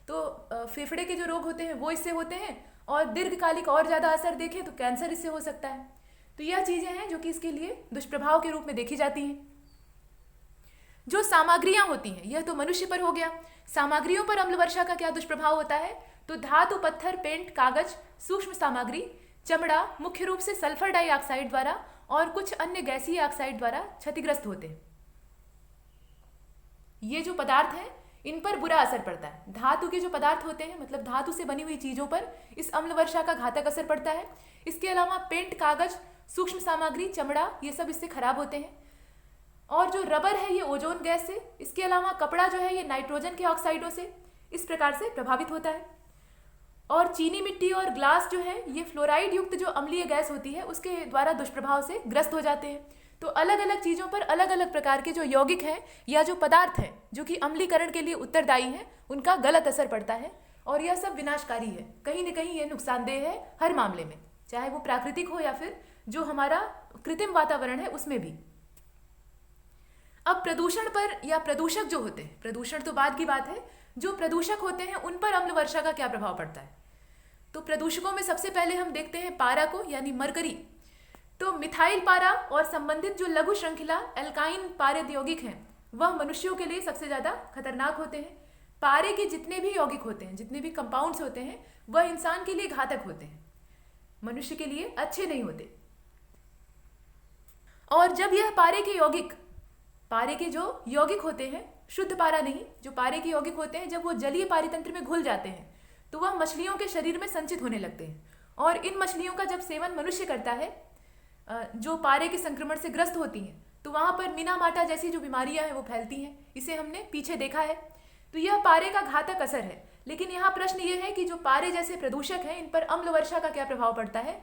तो फेफड़े के जो रोग होते हैं वो इससे होते हैं, और दीर्घकालिक और ज़्यादा असर देखें तो कैंसर इससे हो सकता है। तो यह चीज़ें हैं जो कि इसके लिए दुष्प्रभाव के रूप में देखी जाती हैं। जो सामग्रियां होती हैं यह तो मनुष्य पर हो गया। सामग्रियों पर अम्ल वर्षा का क्या दुष्प्रभाव होता है? तो धातु, पत्थर, पेंट, कागज, सूक्ष्म सामग्री, चमड़ा मुख्य रूप से सल्फर डाइऑक्साइड द्वारा और कुछ अन्य गैसीय ऑक्साइड द्वारा क्षतिग्रस्त होते हैं। ये जो पदार्थ हैं इन पर बुरा असर पड़ता है। धातु के जो पदार्थ होते हैं मतलब धातु से बनी हुई चीजों पर इस अम्ल वर्षा का घातक असर पड़ता है। इसके अलावा पेंट, कागज, सूक्ष्म सामग्री, चमड़ा ये सब इससे खराब होते हैं। और जो रबर है ये ओजोन गैस से, इसके अलावा कपड़ा जो है ये नाइट्रोजन के ऑक्साइडों से इस प्रकार से प्रभावित होता है। और चीनी मिट्टी और ग्लास जो है ये फ्लोराइड युक्त जो अम्लीय गैस होती है उसके द्वारा दुष्प्रभाव से ग्रस्त हो जाते हैं। तो अलग अलग चीज़ों पर अलग अलग प्रकार के जो यौगिक हैं या जो पदार्थ हैं जो कि अम्लीकरण के लिए उत्तरदायी हैं उनका गलत असर पड़ता है, और यह सब विनाशकारी है। कहीं न कहीं ये नुकसानदेह है हर मामले में, चाहे वो प्राकृतिक हो या फिर जो हमारा कृत्रिम वातावरण है उसमें भी। अब प्रदूषण पर या प्रदूषक जो होते हैं, प्रदूषण तो बाद की बात है, जो प्रदूषक होते हैं उन पर अम्ल वर्षा का क्या प्रभाव पड़ता है। तो प्रदूषकों में सबसे पहले हम देखते हैं पारा को, यानी मरकरी। तो मिथाइल पारा और संबंधित जो लघु श्रृंखला एल्काइन पारित यौगिक हैं वह मनुष्यों के लिए सबसे ज़्यादा खतरनाक होते हैं। पारे के जितने भी यौगिक होते हैं, जितने भी कंपाउंड्स होते हैं वह इंसान के लिए घातक होते हैं, मनुष्य के लिए अच्छे नहीं होते। और जब यह पारे के जो यौगिक होते हैं शुद्ध पारा नहीं, जो पारे के यौगिक होते हैं, जब वो जलीय पारितंत्र में घुल जाते हैं तो वह मछलियों के शरीर में संचित होने लगते हैं। और इन मछलियों का जब सेवन मनुष्य करता है जो पारे के संक्रमण से ग्रस्त होती हैं, तो वहाँ पर मिनामाटा जैसी जो बीमारियां हैं वो फैलती हैं। इसे हमने पीछे देखा है। तो यह पारे का घातक असर है। लेकिन यहाँ प्रश्न ये है कि जो पारे जैसे प्रदूषक हैं, इन पर अम्ल वर्षा का क्या प्रभाव पड़ता है।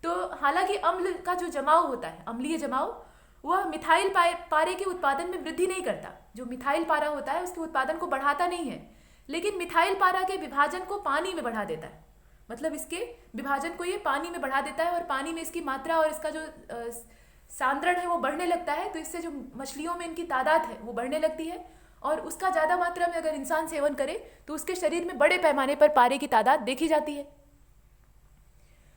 तो हालांकि अम्ल का जो जमाव होता है, अम्लीय जमाव, वह मिथाइल पारे के उत्पादन में वृद्धि नहीं करता। जो मिथाइल पारा होता है उसके उत्पादन को बढ़ाता नहीं है, लेकिन मिथाइल पारा के विभाजन को पानी में बढ़ा देता है। मतलब इसके विभाजन को ये पानी में बढ़ा देता है और पानी में इसकी मात्रा और इसका जो सांद्रण है वो बढ़ने लगता है। तो इससे जो मछलियों में इनकी तादाद है वो बढ़ने लगती है, और उसका ज़्यादा मात्रा में अगर इंसान सेवन करे तो उसके शरीर में बड़े पैमाने पर पारे की तादाद देखी जाती है।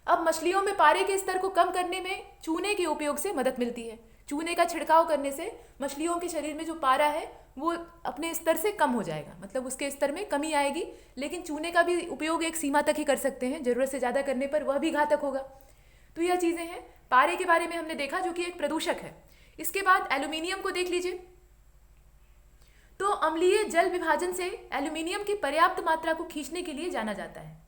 अब मछलियों में पारे के स्तर को कम करने में चूने के उपयोग से मदद मिलती है। चूने का छिड़काव करने से मछलियों के शरीर में जो पारा है वो अपने स्तर से कम हो जाएगा, मतलब उसके स्तर में कमी आएगी। लेकिन चूने का भी उपयोग एक सीमा तक ही कर सकते हैं, ज़रूरत से ज़्यादा करने पर वह भी घातक होगा। तो यह चीज़ें हैं पारे के बारे में हमने देखा, जो कि एक प्रदूषक है। इसके बाद एल्यूमिनियम को देख लीजिए। तो अम्लीय जल विभाजन से एल्यूमिनियम की पर्याप्त मात्रा को खींचने के लिए जाना जाता है।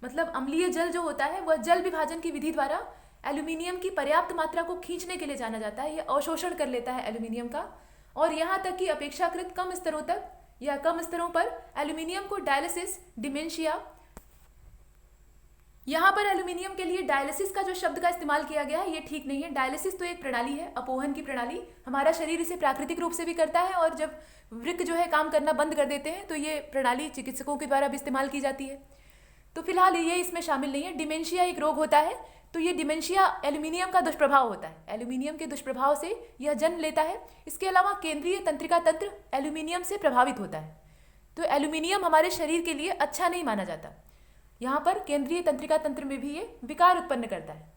मतलब अम्लीय जल जो होता है वह जल विभाजन की विधि द्वारा एल्यूमिनियम की पर्याप्त मात्रा को खींचने के लिए जाना जाता है। यह अवशोषण कर लेता है एल्यूमिनियम का, और यहाँ तक कि अपेक्षाकृत कम स्तरों तक या कम स्तरों पर एल्यूमिनियम को डायलिसिस, डिमेंशिया, यहाँ पर एल्यूमिनियम के लिए डायलिसिस का जो शब्द का इस्तेमाल किया गया है ये ठीक नहीं है। डायलिसिस तो एक प्रणाली है, अपोहन की प्रणाली। हमारा शरीर इसे प्राकृतिक रूप से भी करता है, और जब वृक्क जो है काम करना बंद कर देते हैं तो ये प्रणाली चिकित्सकों के द्वारा भी इस्तेमाल की जाती है। तो फिलहाल ये इसमें शामिल नहीं है। डिमेंशिया एक रोग होता है, तो ये डिमेंशिया एल्यूमिनियम का दुष्प्रभाव होता है। एल्यूमिनियम के दुष्प्रभाव से यह जन्म लेता है। इसके अलावा केंद्रीय तंत्रिका तंत्र एल्यूमिनियम से प्रभावित होता है। तो एल्यूमिनियम हमारे शरीर के लिए अच्छा नहीं माना जाता। यहाँ पर केंद्रीय तंत्रिका तंत्र में भी ये विकार उत्पन्न करता है,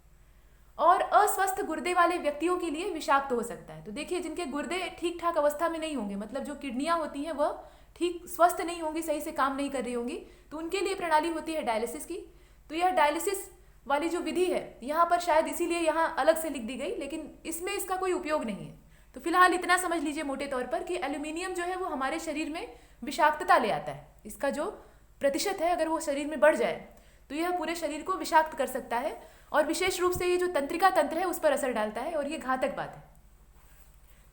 और अस्वस्थ गुर्दे वाले व्यक्तियों के लिए विषाक्त हो सकता है। तो देखिए, जिनके गुर्दे ठीक ठाक अवस्था में नहीं होंगे, मतलब जो किडनियाँ होती हैं वह ठीक स्वस्थ नहीं होंगी, सही से काम नहीं कर रही होंगी, तो उनके लिए प्रणाली होती है डायलिसिस की। तो यह डायलिसिस वाली जो विधि है यहाँ पर शायद इसीलिए यहाँ अलग से लिख दी गई, लेकिन इसमें इसका कोई उपयोग नहीं है। तो फिलहाल इतना समझ लीजिए मोटे तौर पर कि एल्यूमिनियम जो है वो हमारे शरीर में विषाक्तता ले आता है। इसका जो प्रतिशत है, अगर वो शरीर में बढ़ जाए तो यह पूरे शरीर को विषाक्त कर सकता है, और विशेष रूप से ये जो तंत्रिका तंत्र है उस पर असर डालता है। और ये घातक बात है,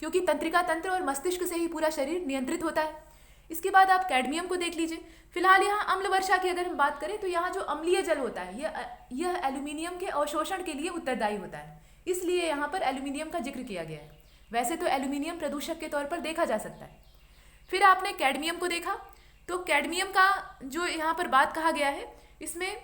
क्योंकि तंत्रिका तंत्र और मस्तिष्क से ही पूरा शरीर नियंत्रित होता है। इसके बाद आप कैडमियम को देख लीजिए। फिलहाल यहाँ अम्ल वर्षा की अगर हम बात करें तो यहाँ जो अम्लीय जल होता है यह एल्यूमिनियम के अवशोषण के लिए उत्तरदायी होता है, इसलिए यहाँ पर एल्यूमिनियम का जिक्र किया गया है। वैसे तो एल्यूमिनियम प्रदूषक के तौर पर देखा जा सकता है। फिर आपने कैडमियम को देखा, तो कैडमियम का जो यहाँ पर बात कहा गया है, इसमें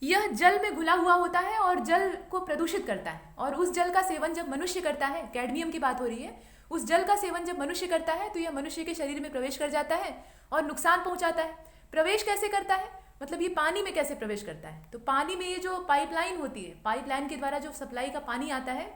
यह जल में घुला हुआ होता है और जल को प्रदूषित करता है। और उस जल का सेवन जब मनुष्य करता है, कैडमियम की बात हो रही है, उस जल का सेवन जब मनुष्य करता है तो यह मनुष्य के शरीर में प्रवेश कर जाता है और नुकसान पहुंचाता है। प्रवेश कैसे करता है, मतलब ये पानी में कैसे प्रवेश करता है। तो पानी में ये जो पाइपलाइन होती है, पाइपलाइन के द्वारा जो सप्लाई का पानी आता है,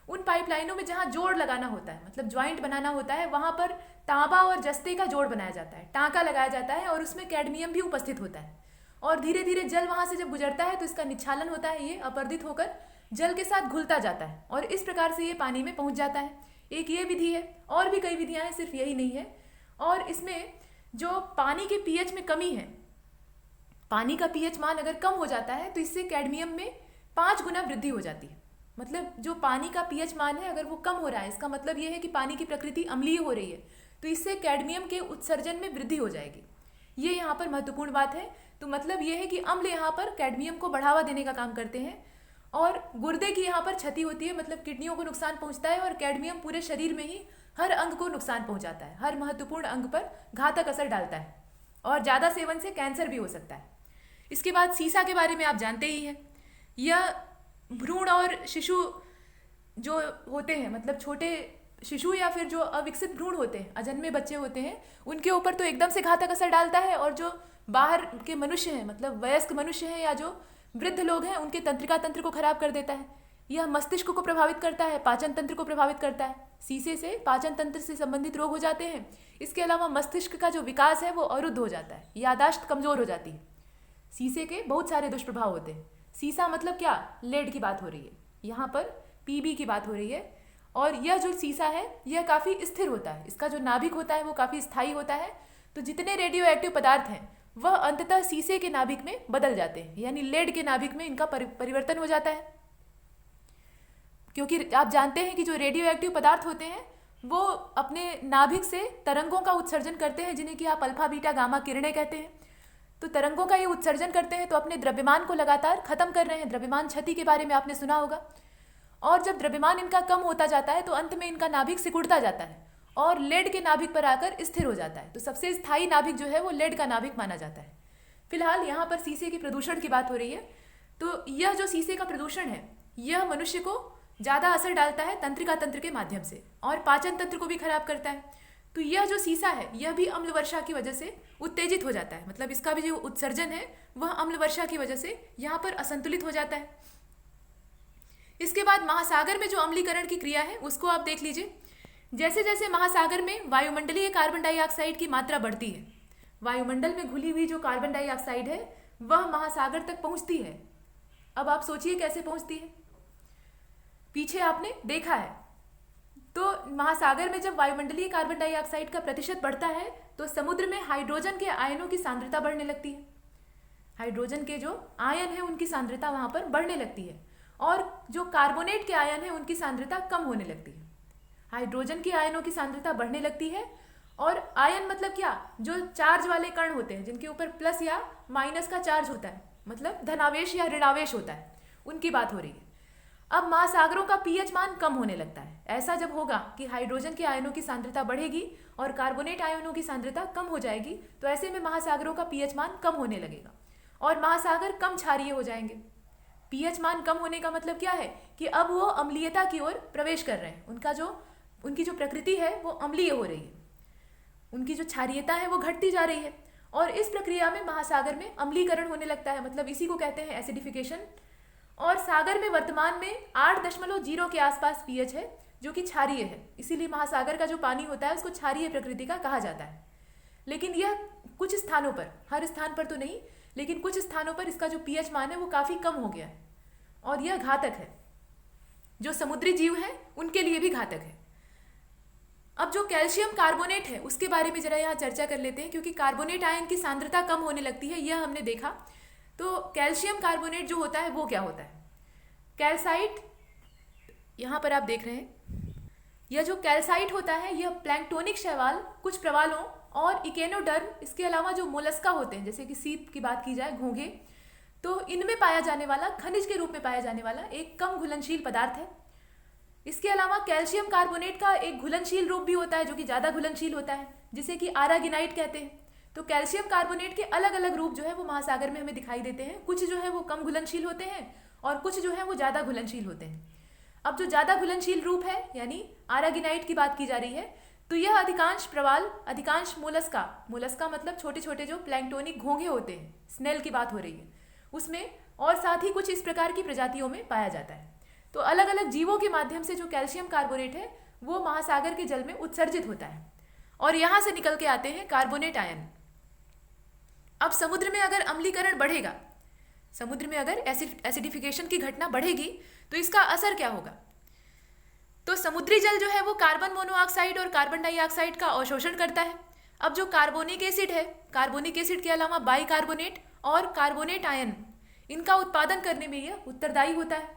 उन पाइपलाइनों में जहाँ जोड़ लगाना होता है, मतलब ज्वाइंट बनाना होता है, वहाँ पर तांबा और जस्ते का जोड़ बनाया जाता है, टाँका लगाया जाता है, और उसमें कैडमियम भी उपस्थित होता है। और धीरे धीरे जल वहाँ से जब गुजरता है तो इसका निच्छालन होता है, ये अपर्दित होकर जल के साथ घुलता जाता है, और इस प्रकार से ये पानी में पहुँच जाता है। एक ये विधि है, और भी कई विधियाँ हैं, सिर्फ यही नहीं है। और इसमें जो पानी के पीएच में कमी है, पानी का पीएच मान अगर कम हो जाता है तो इससे कैडमियम में 5 गुना वृद्धि हो जाती है। मतलब जो पानी का पीएच मान है अगर वो कम हो रहा है, इसका मतलब ये है कि पानी की प्रकृति अम्लीय हो रही है, तो इससे कैडमियम के उत्सर्जन में वृद्धि हो जाएगी। ये यहाँ पर महत्वपूर्ण बात है। तो मतलब ये है कि अम्ल यहाँ पर कैडमियम को बढ़ावा देने का काम करते हैं, और गुर्दे की यहाँ पर क्षति होती है, मतलब किडनियों को नुकसान पहुँचता है, और कैडमियम पूरे शरीर में ही हर अंग को नुकसान पहुँचाता है, हर महत्वपूर्ण अंग पर घातक असर डालता है, और ज़्यादा सेवन से कैंसर भी हो सकता है। इसके बाद सीसा के बारे में आप जानते ही हैं। यह भ्रूण और शिशु जो होते हैं, मतलब छोटे शिशु या फिर जो अविकसित भ्रूण होते हैं, अजन्मे बच्चे होते हैं, उनके ऊपर तो एकदम से घातक असर डालता है, और जो बाहर के मनुष्य हैं, मतलब वयस्क मनुष्य हैं या जो वृद्ध लोग हैं, उनके तंत्रिका तंत्र को खराब कर देता है। यह मस्तिष्क को प्रभावित करता है, पाचन तंत्र को प्रभावित करता है। सीसे से पाचन तंत्र से संबंधित रोग हो जाते हैं। इसके अलावा मस्तिष्क का जो विकास है वो अवरुद्ध हो जाता है, यादाश्त कमजोर हो जाती है। सीसे के बहुत सारे दुष्प्रभाव होते हैं। सीसा मतलब क्या, लेड की बात हो रही है, यहाँ पर पीबी की बात हो रही है। और यह जो सीसा है यह काफ़ी स्थिर होता है, इसका जो नाभिक होता है वो काफ़ी स्थायी होता है। तो जितने रेडियो एक्टिव पदार्थ हैं वह अंततः सीसे के नाभिक में बदल जाते हैं, यानी लेड के नाभिक में इनका परिवर्तन हो जाता है। क्योंकि आप जानते हैं कि जो रेडियो एक्टिव पदार्थ होते हैं वो अपने नाभिक से तरंगों का उत्सर्जन करते हैं, जिन्हें कि आप अल्फा बीटा गामा किरणें कहते हैं। तो तरंगों का ये उत्सर्जन करते हैं तो अपने द्रव्यमान को लगातार खत्म कर रहे हैं। द्रव्यमान क्षति के बारे में आपने सुना होगा। और जब द्रव्यमान इनका कम होता जाता है तो अंत में इनका नाभिक सिकुड़ता जाता है और लेड के नाभिक पर आकर स्थिर हो जाता है। तो सबसे स्थायी नाभिक जो है वो लेड का नाभिक माना जाता है। फिलहाल यहाँ पर शीशे के प्रदूषण की बात हो रही है। तो यह जो शीशे का प्रदूषण है यह मनुष्य को ज़्यादा असर डालता है तंत्रिका तंत्र के माध्यम से और पाचन तंत्र को भी खराब करता है। तो यह जो शीशा है यह भी अम्ल वर्षा की वजह से उत्तेजित हो जाता है, मतलब इसका भी जो उत्सर्जन है वह अम्ल वर्षा की वजह से यहाँ पर असंतुलित हो जाता है। इसके बाद महासागर में जो अम्लीकरण की क्रिया है उसको आप देख लीजिए। जैसे जैसे महासागर में वायुमंडलीय कार्बन डाइऑक्साइड की मात्रा बढ़ती है, वायुमंडल में घुली हुई जो कार्बन डाइऑक्साइड है वह महासागर तक पहुंचती है। अब आप सोचिए कैसे पहुंचती है, पीछे आपने देखा है। तो महासागर में जब वायुमंडलीय कार्बन डाइऑक्साइड का प्रतिशत बढ़ता है तो समुद्र में हाइड्रोजन के आयनों की सांद्रता बढ़ने लगती है। हाइड्रोजन के जो आयन है उनकी सांद्रता वहां पर बढ़ने लगती है और जो कार्बोनेट के आयन है उनकी सांद्रता कम होने लगती है। हाइड्रोजन के आयनों की सांद्रता बढ़ने लगती है और आयन मतलब क्या, जो चार्ज वाले कण होते हैं जिनके ऊपर प्लस या माइनस का चार्ज होता है, मतलब धनावेश या ऋणावेश होता है, उनकी बात हो रही है। अब महासागरों का पीएच मान कम होने लगता है। ऐसा जब होगा कि हाइड्रोजन के आयनों की सांद्रता बढ़ेगी और कार्बोनेट आयनों की सांद्रता कम हो जाएगी तो ऐसे में महासागरों का पीएच मान कम होने लगेगा और महासागर कम क्षारीय हो जाएंगे। पीएच मान कम होने का मतलब क्या है कि अब वो अम्लीयता की ओर प्रवेश कर रहे हैं। उनकी जो प्रकृति है वो अम्लीय हो रही है, उनकी जो क्षारीयता है वो घटती जा रही है और इस प्रक्रिया में महासागर में अम्लीकरण होने लगता है, मतलब इसी को कहते हैं एसिडिफिकेशन। और सागर में वर्तमान में 8.0 के आसपास पीएच है जो कि क्षारीय है, इसीलिए महासागर का जो पानी होता है उसको क्षारीय प्रकृति का कहा जाता है। लेकिन यह कुछ स्थानों पर, हर स्थान पर तो नहीं, लेकिन कुछ स्थानों पर इसका जो पीएच मान है वो काफ़ी कम हो गया है और यह घातक है। जो समुद्री जीव हैं उनके लिए भी घातक है। अब जो कैल्शियम कार्बोनेट है उसके बारे में जरा यहाँ चर्चा कर लेते हैं, क्योंकि कार्बोनेट आयन की सांद्रता कम होने लगती है, यह हमने देखा। तो कैल्शियम कार्बोनेट जो होता है वो क्या होता है, कैल्साइट, यहाँ पर आप देख रहे हैं, यह जो कैल्साइट होता है यह प्लैंक्टोनिक शैवाल, कुछ प्रवालों और इकेनोडर्म, इसके अलावा जो मोलस्का होते हैं जैसे कि सीप की बात की जाए, घोंघे, तो इनमें पाया जाने वाला, खनिज के रूप में पाया जाने वाला एक कम घुलनशील पदार्थ है। इसके अलावा कैल्शियम कार्बोनेट का एक घुलनशील रूप भी होता है जो कि ज़्यादा घुलनशील होता है, जिसे कि आरागिनाइट कहते हैं। तो कैल्शियम कार्बोनेट के अलग अलग रूप जो है वो महासागर में हमें दिखाई देते हैं। कुछ जो है वो कम घुलनशील होते हैं और कुछ जो है वो ज़्यादा घुलनशील होते हैं। अब जो ज़्यादा घुलनशील रूप है यानी आरागिनाइट की बात की जा रही है, तो यह अधिकांश प्रवाल, अधिकांश मोलस्का मतलब छोटे छोटे जो प्लैंक्टोनिक घोंघे होते हैं, स्नेल की बात हो रही है उसमें, और साथ ही कुछ इस प्रकार की प्रजातियों में पाया जाता है। तो अलग अलग जीवों के माध्यम से जो कैल्शियम कार्बोनेट है वो महासागर के जल में उत्सर्जित होता है और यहाँ से निकल के आते हैं कार्बोनेट आयन। अब समुद्र में अगर अम्लीकरण बढ़ेगा, समुद्र में अगर एसिडिफिकेशन की घटना बढ़ेगी तो इसका असर क्या होगा। तो समुद्री जल जो है वो कार्बन मोनोऑक्साइड और कार्बन डाइऑक्साइड का अवशोषण करता है। अब जो कार्बोनिक एसिड है, कार्बोनिक एसिड के अलावा बाइकार्बोनेट और कार्बोनेट आयन, इनका उत्पादन करने में यह उत्तरदायी होता है।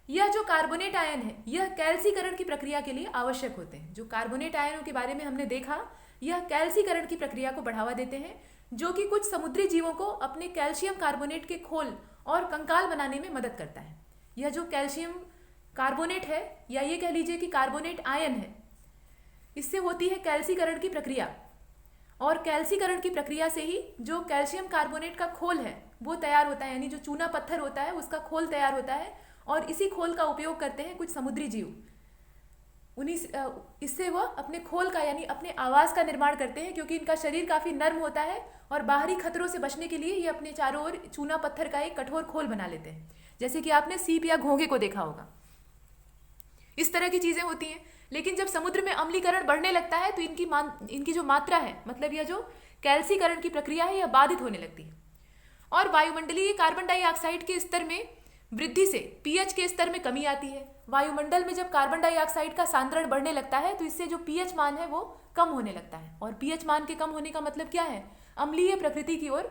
यह जो कार्बोनेट आयन है यह कैल्सीकरण की प्रक्रिया के लिए आवश्यक होते हैं। जो कार्बोनेट आयनों के बारे में हमने देखा, यह कैल्सीकरण की प्रक्रिया को बढ़ावा देते हैं, जो कि कुछ समुद्री जीवों को अपने कैल्शियम कार्बोनेट के खोल और कंकाल बनाने में मदद करता है। यह जो कैल्शियम कार्बोनेट है, या ये कह लीजिए कि कार्बोनेट आयन है, इससे होती है कैल्सीकरण की प्रक्रिया और कैल्सीकरण की प्रक्रिया से ही जो कैल्शियम कार्बोनेट का खोल है वो तैयार होता है, यानी जो चूना पत्थर होता है उसका खोल तैयार होता है और इसी खोल का उपयोग करते हैं कुछ समुद्री जीव। इससे वह अपने खोल का यानी अपने आवास का निर्माण करते हैं, क्योंकि इनका शरीर काफ़ी नर्म होता है और बाहरी खतरों से बचने के लिए ये अपने चारों ओर चूना पत्थर का एक कठोर खोल बना लेते हैं, जैसे कि आपने सीप या घोंघे को देखा होगा। इस तरह की चीज़ें होती हैं। लेकिन जब समुद्र में अम्लीकरण बढ़ने लगता है तो इनकी जो मात्रा है, मतलब यह जो कैल्सीकरण की प्रक्रिया है, यह बाधित होने लगती है और वायुमंडलीय कार्बन डाइऑक्साइड के स्तर में वृद्धि से पीएच के स्तर में कमी आती है। वायुमंडल में जब कार्बन डाइऑक्साइड का सांद्रण बढ़ने लगता है तो इससे जो पीएच मान है वो कम होने लगता है। और पीएच मान के कम होने का मतलब क्या है? अम्लीय प्रकृति की ओर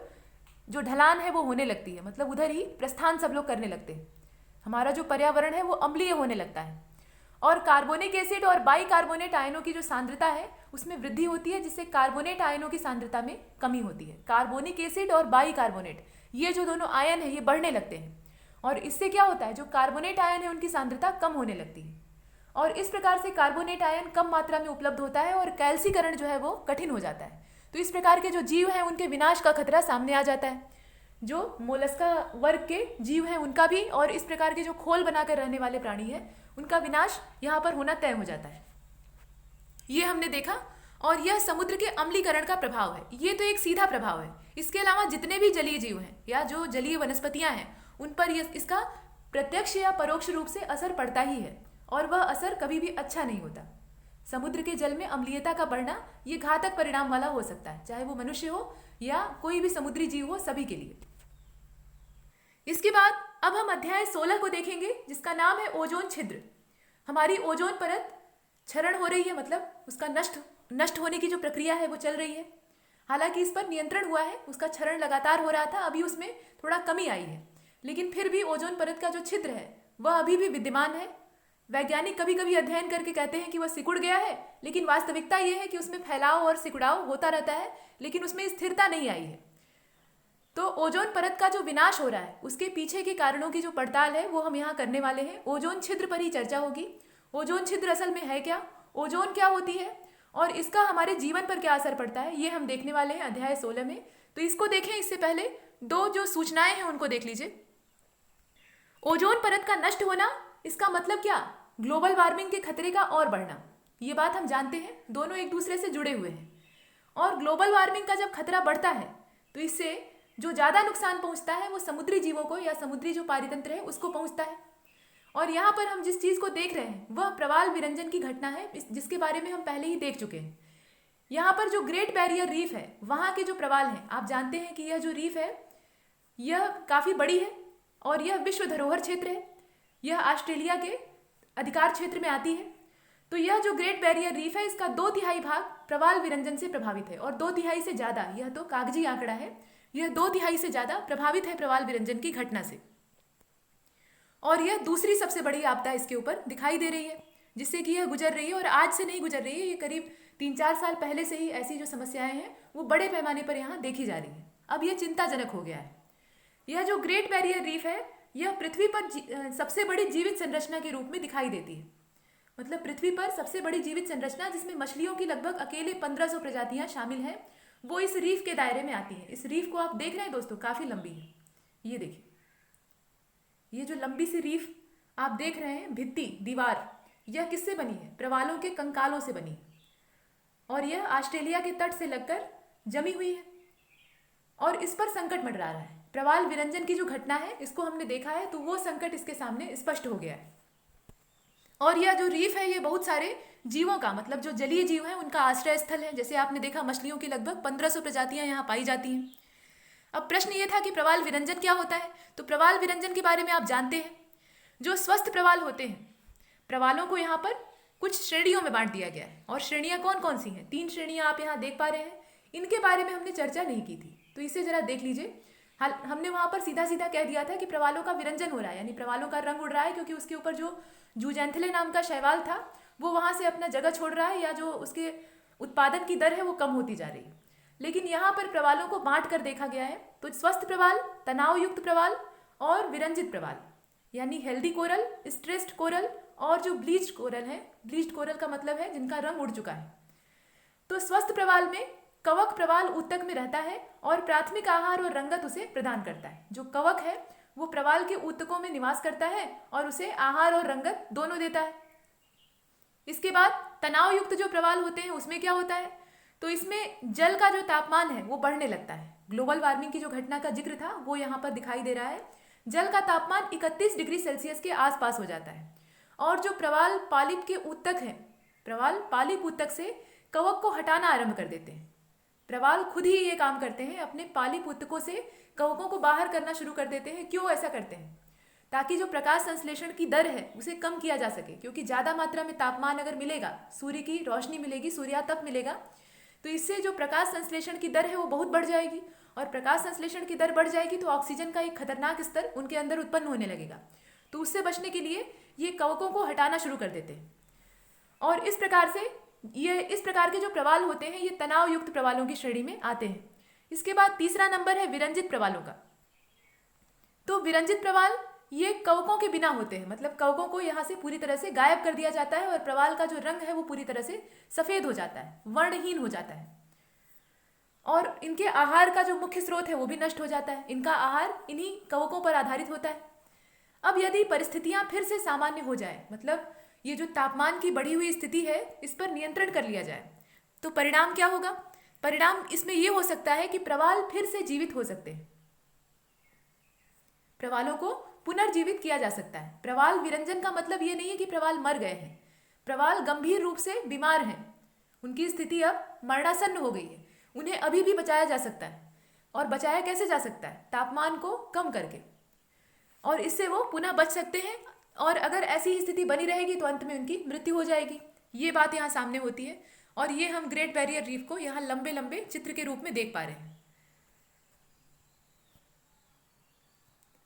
जो ढलान है वो होने लगती है, मतलब उधर ही प्रस्थान सब लोग करने लगते हैं। हमारा जो पर्यावरण है वो अम्लीय होने लगता है। और कार्बोनिक एसिड और बाइकार्बोनेट आयनों की जो सांद्रता है उसमें वृद्धि होती है, जिससे कार्बोनेट आयनों की सांद्रता में कमी होती है। कार्बोनिक एसिड और बाइकार्बोनेट ये जो दोनों आयन है ये बढ़ने लगते हैं, और इससे क्या होता है, जो कार्बोनेट आयन है उनकी सांद्रता कम होने लगती है। और इस प्रकार से कार्बोनेट आयन कम मात्रा में उपलब्ध होता है और कैल्सीकरण जो है वो कठिन हो जाता है। तो इस प्रकार के जो जीव हैं उनके विनाश का खतरा सामने आ जाता है। जो मोलस्का वर्ग के जीव हैं उनका भी, और इस प्रकार के जो खोल बनाकर रहने वाले प्राणी हैं उनका विनाश यहाँ पर होना तय हो जाता है। ये हमने देखा। और यह समुद्र के अम्लीकरण का प्रभाव है। ये तो एक सीधा प्रभाव है। इसके अलावा जितने भी जलीय जीव हैं या जो जलीय वनस्पतियां हैं उन पर इसका प्रत्यक्ष या परोक्ष रूप से असर पड़ता ही है, और वह असर कभी भी अच्छा नहीं होता। समुद्र के जल में अम्लीयता का बढ़ना ये घातक परिणाम वाला हो सकता है, चाहे वो मनुष्य हो या कोई भी समुद्री जीव हो, सभी के लिए। इसके बाद अब हम अध्याय 16 को देखेंगे, जिसका नाम है ओजोन छिद्र। हमारी ओजोन परत क्षरण हो रही है, मतलब उसका नष्ट होने की जो प्रक्रिया है वो चल रही है। हालांकि इस पर नियंत्रण हुआ है, उसका क्षरण लगातार हो रहा था, अभी उसमें थोड़ा कमी आई है, लेकिन फिर भी ओजोन परत का जो छिद्र है वह अभी भी विद्यमान है। वैज्ञानिक कभी कभी अध्ययन करके कहते हैं कि वह सिकुड़ गया है, लेकिन वास्तविकता यह है कि उसमें फैलाव और सिकुड़ाव होता रहता है, लेकिन उसमें स्थिरता नहीं आई है। तो ओजोन परत का जो विनाश हो रहा है उसके पीछे के कारणों की जो पड़ताल है वो हम यहाँ करने वाले हैं। ओजोन छिद्र पर ही चर्चा होगी। ओजोन छिद्र असल में है क्या, ओजोन क्या होती है और इसका हमारे जीवन पर क्या असर पड़ता है, ये हम देखने वाले हैं अध्याय 16 में। तो इसको देखें, इससे पहले दो जो सूचनाएं हैं उनको देख लीजिए। ओजोन परत का नष्ट होना, इसका मतलब क्या, ग्लोबल वार्मिंग के खतरे का और बढ़ना। ये बात हम जानते हैं, दोनों एक दूसरे से जुड़े हुए हैं। और ग्लोबल वार्मिंग का जब खतरा बढ़ता है तो इससे जो ज़्यादा नुकसान पहुंचता है वो समुद्री जीवों को या समुद्री जो पारितंत्र है उसको पहुंचता है। और यहाँ पर हम जिस चीज़ को देख रहे हैं वह प्रवाल विरंजन की घटना है, जिसके बारे में हम पहले ही देख चुके हैं। यहाँ पर जो ग्रेट बैरियर रीफ है वहाँ के जो प्रवाल हैं, आप जानते हैं कि यह जो रीफ है यह काफ़ी बड़ी है और यह विश्व धरोहर क्षेत्र है। यह ऑस्ट्रेलिया के अधिकार क्षेत्र में आती है। तो यह जो ग्रेट बैरियर रीफ है इसका 2/3 भाग प्रवाल विरंजन से प्रभावित है, और 2/3 से ज़्यादा, यह तो कागजी आंकड़ा है, यह 2/3 से ज़्यादा प्रभावित है प्रवाल विरंजन की घटना से। और यह दूसरी सबसे बड़ी आपदा इसके ऊपर दिखाई दे रही है जिससे कि यह गुजर रही है, और आज से नहीं गुजर रही है, ये करीब 3-4 साल पहले से ही ऐसी जो समस्याएं हैं वो बड़े पैमाने पर यहाँ देखी जा रही हैं। अब यह चिंताजनक हो गया है। यह जो ग्रेट बैरियर रीफ है यह पृथ्वी पर सबसे बड़ी जीवित संरचना के रूप में दिखाई देती है। मतलब पृथ्वी पर सबसे बड़ी जीवित संरचना जिसमें मछलियों की लगभग अकेले 1500 प्रजातियां शामिल हैं, वो इस रीफ के दायरे में आती है। इस रीफ को आप देख रहे हैं दोस्तों, काफ़ी लंबी है। ये देखिए, ये जो लंबी सी रीफ आप देख रहे हैं, भित्ति दीवार, यह किससे बनी है, प्रवालों के कंकालों से बनी है, और यह ऑस्ट्रेलिया के तट से लगकर जमी हुई है और इस पर संकट मंडरा रहा है। प्रवाल विरंजन की जो घटना है इसको हमने देखा है, तो वो संकट इसके सामने स्पष्ट हो गया है। और यह जो रीफ है ये बहुत सारे जीवों का, मतलब जो जलीय जीव हैं उनका आश्रय स्थल है। जैसे आपने देखा, मछलियों की लगभग 1500 प्रजातियां यहाँ पाई जाती हैं। अब प्रश्न ये था कि प्रवाल विरंजन क्या होता है। तो प्रवाल विरंजन के बारे में आप जानते हैं, जो स्वस्थ प्रवाल होते हैं, प्रवालों को यहाँ पर कुछ श्रेणियों में बांट दिया गया है। और श्रेणियाँ कौन कौन सी हैं, 3 श्रेणियाँ आप यहाँ देख पा रहे हैं। इनके बारे में हमने चर्चा नहीं की थी, तो इसे जरा देख लीजिए। हमने वहाँ पर सीधा सीधा कह दिया था कि प्रवालों का विरंजन हो रहा है, यानी प्रवालों का रंग उड़ रहा है, क्योंकि उसके ऊपर जो जूजेंथले नाम का शैवाल था वो वहाँ से अपना जगह छोड़ रहा है, या जो उसके उत्पादन की दर है वो कम होती जा रही है। लेकिन यहाँ पर प्रवालों को बांट कर देखा गया है, तो स्वस्थ प्रवाल, तनाव युक्त प्रवाल और विरंजित प्रवाल, यानी हेल्दी कोरल, स्ट्रेस्ड कोरल और जो ब्लीच्ड कोरल है। ब्लीच्ड कोरल का मतलब है जिनका रंग उड़ चुका है। तो स्वस्थ प्रवाल में कवक प्रवाल ऊतक में रहता है और प्राथमिक आहार और रंगत उसे प्रदान करता है। जो कवक है वो प्रवाल के ऊतकों में निवास करता है और उसे आहार और रंगत दोनों देता है। इसके बाद तनाव युक्त जो प्रवाल होते हैं उसमें क्या होता है, तो इसमें जल का जो तापमान है वो बढ़ने लगता है। ग्लोबल वार्मिंग की जो घटना का जिक्र था वो यहाँ पर दिखाई दे रहा है। जल का तापमान 31 डिग्री सेल्सियस के आसपास हो जाता है, और जो प्रवाल पालिप के ऊतक हैं, प्रवाल पालिप ऊतक से कवक को हटाना आरंभ कर देते हैं। प्रवाल खुद ही ये काम करते हैं, अपने पालिप ऊतकों से कवकों को बाहर करना शुरू कर देते हैं। क्यों ऐसा करते हैं, ताकि जो प्रकाश संश्लेषण की दर है उसे कम किया जा सके, क्योंकि ज़्यादा मात्रा में तापमान अगर मिलेगा, सूर्य की रोशनी मिलेगी, सूर्यातप मिलेगा, तो इससे जो प्रकाश संश्लेषण की दर है वो बहुत बढ़ जाएगी, और प्रकाश संश्लेषण की दर बढ़ जाएगी तो ऑक्सीजन का एक खतरनाक स्तर उनके अंदर उत्पन्न होने लगेगा। तो उससे बचने के लिए ये कवकों को हटाना शुरू कर देते हैं, और इस प्रकार के जो प्रवाल होते हैं ये तनाव युक्त प्रवालों की श्रेणी में आते हैं। इसके बाद तीसरा नंबर है विरंजित प्रवालों का। तो विरंजित प्रवाल ये कवकों के बिना होते हैं, मतलब कवकों को यहाँ से पूरी तरह से गायब कर दिया जाता है और प्रवाल का जो रंग है वो पूरी तरह से सफेद हो जाता है, वर्णहीन हो जाता है, और इनके आहार का जो मुख्य स्रोत है वो भी नष्ट हो जाता है। इनका आहार इन्हीं कवकों पर आधारित होता है। अब यदि परिस्थितियां फिर से सामान्य हो जाए, मतलब ये जो तापमान की बढ़ी हुई स्थिति है इस पर नियंत्रण कर लिया जाए, तो परिणाम क्या होगा? परिणाम इसमें यह हो सकता है कि प्रवाल फिर से जीवित हो सकते हैं, प्रवालों को पुनर्जीवित किया जा सकता है। प्रवाल विरंजन का मतलब ये नहीं है कि प्रवाल मर गए हैं, प्रवाल गंभीर रूप से बीमार हैं, उनकी स्थिति अब मरणासन्न हो गई है, उन्हें अभी भी बचाया जा सकता है। और बचाया कैसे जा सकता है? तापमान को कम करके, और इससे वो पुनः बच सकते हैं, और अगर ऐसी ही स्थिति बनी रहेगी तो अंत में उनकी मृत्यु हो जाएगी। ये बात यहाँ सामने होती है, और ये हम ग्रेट बैरियर रीफ को यहाँ लंबे लंबे चित्र के रूप में देख पा रहे हैं।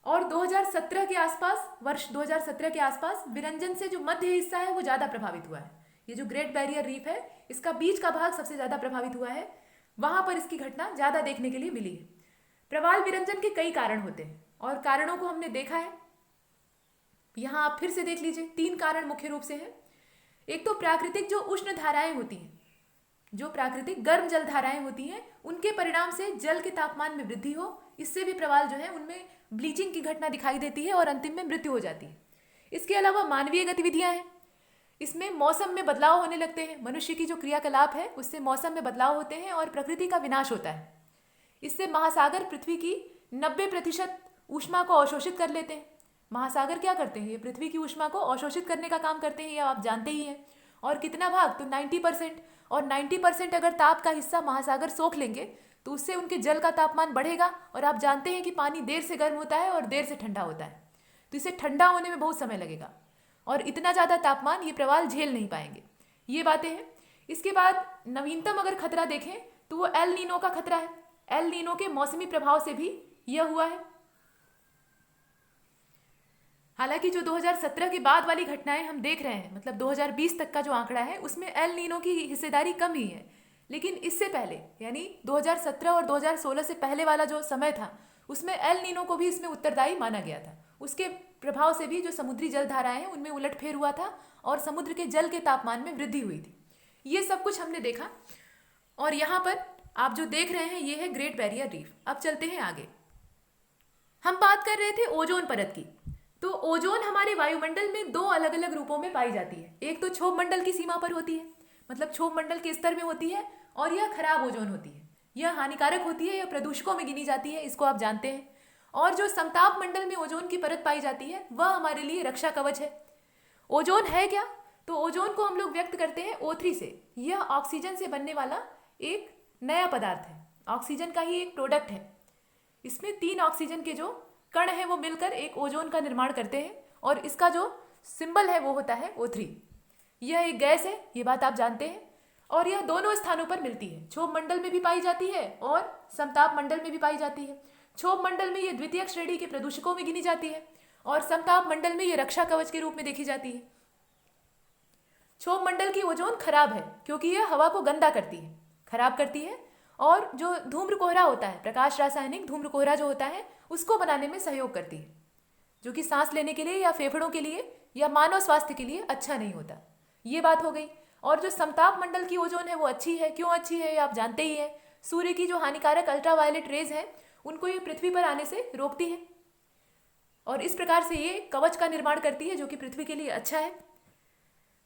और 2017 के आसपास, वर्ष 2017 के आसपास विरंजन से जो मध्य हिस्सा है वो ज़्यादा प्रभावित हुआ है। ये जो ग्रेट बैरियर रीफ है इसका बीच का भाग सबसे ज़्यादा प्रभावित हुआ है, वहाँ पर इसकी घटना ज़्यादा देखने के लिए मिली है। प्रवाल विरंजन के कई कारण होते हैं, और कारणों को हमने देखा है, यहाँ आप फिर से देख लीजिए। 3 कारण मुख्य रूप से हैं। एक तो प्राकृतिक जो उष्ण धाराएं होती हैं, जो प्राकृतिक गर्म जल धाराएं होती हैं, उनके परिणाम से जल के तापमान में वृद्धि हो, इससे भी प्रवाल जो है उनमें ब्लीचिंग की घटना दिखाई देती है और अंतिम में मृत्यु हो जाती है। इसके अलावा मानवीय गतिविधियां हैं, इसमें मौसम में बदलाव होने लगते हैं, मनुष्य की जो क्रियाकलाप है उससे मौसम में बदलाव होते हैं और प्रकृति का विनाश होता है। इससे महासागर पृथ्वी की 90% ऊष्मा को अवशोषित कर लेते हैं। महासागर क्या करते हैं? ये पृथ्वी की ऊष्मा को अवशोषित करने का काम करते हैं, ये आप जानते ही हैं। और कितना भाग? तो 90%, और 90% अगर ताप का हिस्सा महासागर सोख लेंगे तो उससे उनके जल का तापमान बढ़ेगा, और आप जानते हैं कि पानी देर से गर्म होता है और देर से ठंडा होता है, तो इसे ठंडा होने में बहुत समय लगेगा, और इतना ज़्यादा तापमान ये प्रवाल झेल नहीं पाएंगे। ये बातें हैं। इसके बाद नवीनतम अगर खतरा देखें तो वो एल नीनो का खतरा है। एल नीनो के मौसमी प्रभाव से भी यह हुआ है। हालांकि जो 2017 के बाद वाली घटनाएं हम देख रहे हैं, मतलब 2020 तक का जो आंकड़ा है उसमें एल नीनो की हिस्सेदारी कम ही है, लेकिन इससे पहले यानी 2017 और 2016 से पहले वाला जो समय था उसमें एल नीनो को भी इसमें उत्तरदायी माना गया था। उसके प्रभाव से भी जो समुद्री जल धाराएं हैं उनमें उलटफेर हुआ था और समुद्र के जल के तापमान में वृद्धि हुई थी। ये सब कुछ हमने देखा, और यहाँ पर आप जो देख रहे हैं ये है ग्रेट बैरियर रीफ। अब चलते हैं आगे। हम बात कर रहे थे ओजोन परत की। तो ओजोन हमारे वायुमंडल में 2 अलग अलग रूपों में पाई जाती है। एक तो क्षोभ मंडल की सीमा पर होती है, मतलब क्षोभ मंडल के स्तर में होती है, और यह खराब ओजोन होती है, यह हानिकारक होती है, यह प्रदूषकों में गिनी जाती है, इसको आप जानते हैं। और जो समताप मंडल में ओजोन की परत पाई जाती है वह हमारे लिए रक्षा कवच है। ओजोन है क्या? तो ओजोन को हम लोग व्यक्त करते हैं O3 से। यह ऑक्सीजन से बनने वाला एक नया पदार्थ है, ऑक्सीजन का ही एक प्रोडक्ट है। इसमें 3 ऑक्सीजन के जो कण हैं वो मिलकर एक ओजोन का निर्माण करते हैं, और इसका जो सिंबल है वो होता है O3। यह एक गैस है, ये बात आप जानते हैं, और यह दोनों स्थानों पर मिलती है। क्षोभ मंडल में भी पाई जाती है और समताप मंडल में भी पाई जाती है। क्षोभ मंडल में यह द्वितीयक श्रेणी के प्रदूषकों में गिनी जाती है, और समताप मंडल में यह रक्षा कवच के रूप में देखी जाती है। क्षोभ मंडल की ओजोन खराब है क्योंकि यह हवा को गंदा करती है, खराब करती है, और जो धूम्र कोहरा होता है, प्रकाश रासायनिक धूम्र कोहरा जो होता है, उसको बनाने में सहयोग करती है, जो कि सांस लेने के लिए या फेफड़ों के लिए या मानव स्वास्थ्य के लिए अच्छा नहीं होता। ये बात हो गई। और जो समताप मंडल की ओजोन है वो अच्छी है। क्यों अच्छी है ये आप जानते ही हैं। सूर्य की जो हानिकारक अल्ट्रावायलेट रेज है उनको ये पृथ्वी पर आने से रोकती है, और इस प्रकार से ये कवच का निर्माण करती है, जो कि पृथ्वी के लिए अच्छा है।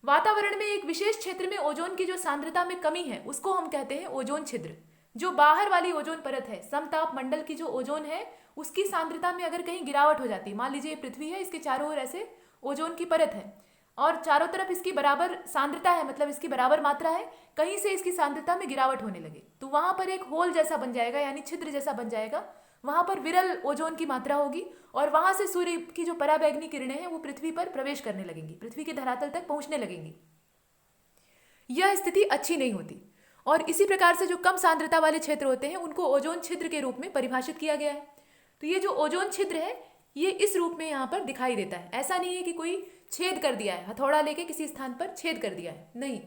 वातावरण में एक विशेष क्षेत्र में ओजोन की जो सांद्रता में कमी है उसको हम कहते हैं ओजोन छिद्र। जो बाहर वाली ओजोन परत है, समताप मंडल की जो ओजोन है, उसकी सांद्रता में अगर कहीं गिरावट हो जाती है, मान लीजिए पृथ्वी है, इसके चारों ओर ऐसे ओजोन की परत है और चारों तरफ इसकी बराबर सांद्रता है, मतलब इसकी बराबर मात्रा है, कहीं से इसकी सांद्रता में गिरावट होने लगे तो वहां पर एक होल जैसा बन जाएगा, यानी छिद्र जैसा बन जाएगा, वहाँ पर विरल ओजोन की मात्रा होगी और वहाँ से सूर्य की जो पराबैंगनी किरणें हैं वो पृथ्वी पर प्रवेश करने लगेंगी, पृथ्वी के धरातल तक पहुँचने लगेंगी। यह स्थिति अच्छी नहीं होती और इसी प्रकार से जो कम सांद्रता वाले क्षेत्र होते हैं उनको ओजोन छिद्र के रूप में परिभाषित किया गया है। तो ये जो ओजोन छिद्र है ये इस रूप में यहाँ पर दिखाई देता है। ऐसा नहीं है कि कोई छेद कर दिया है, हथौड़ा लेके किसी स्थान पर छेद कर दिया है, नहीं,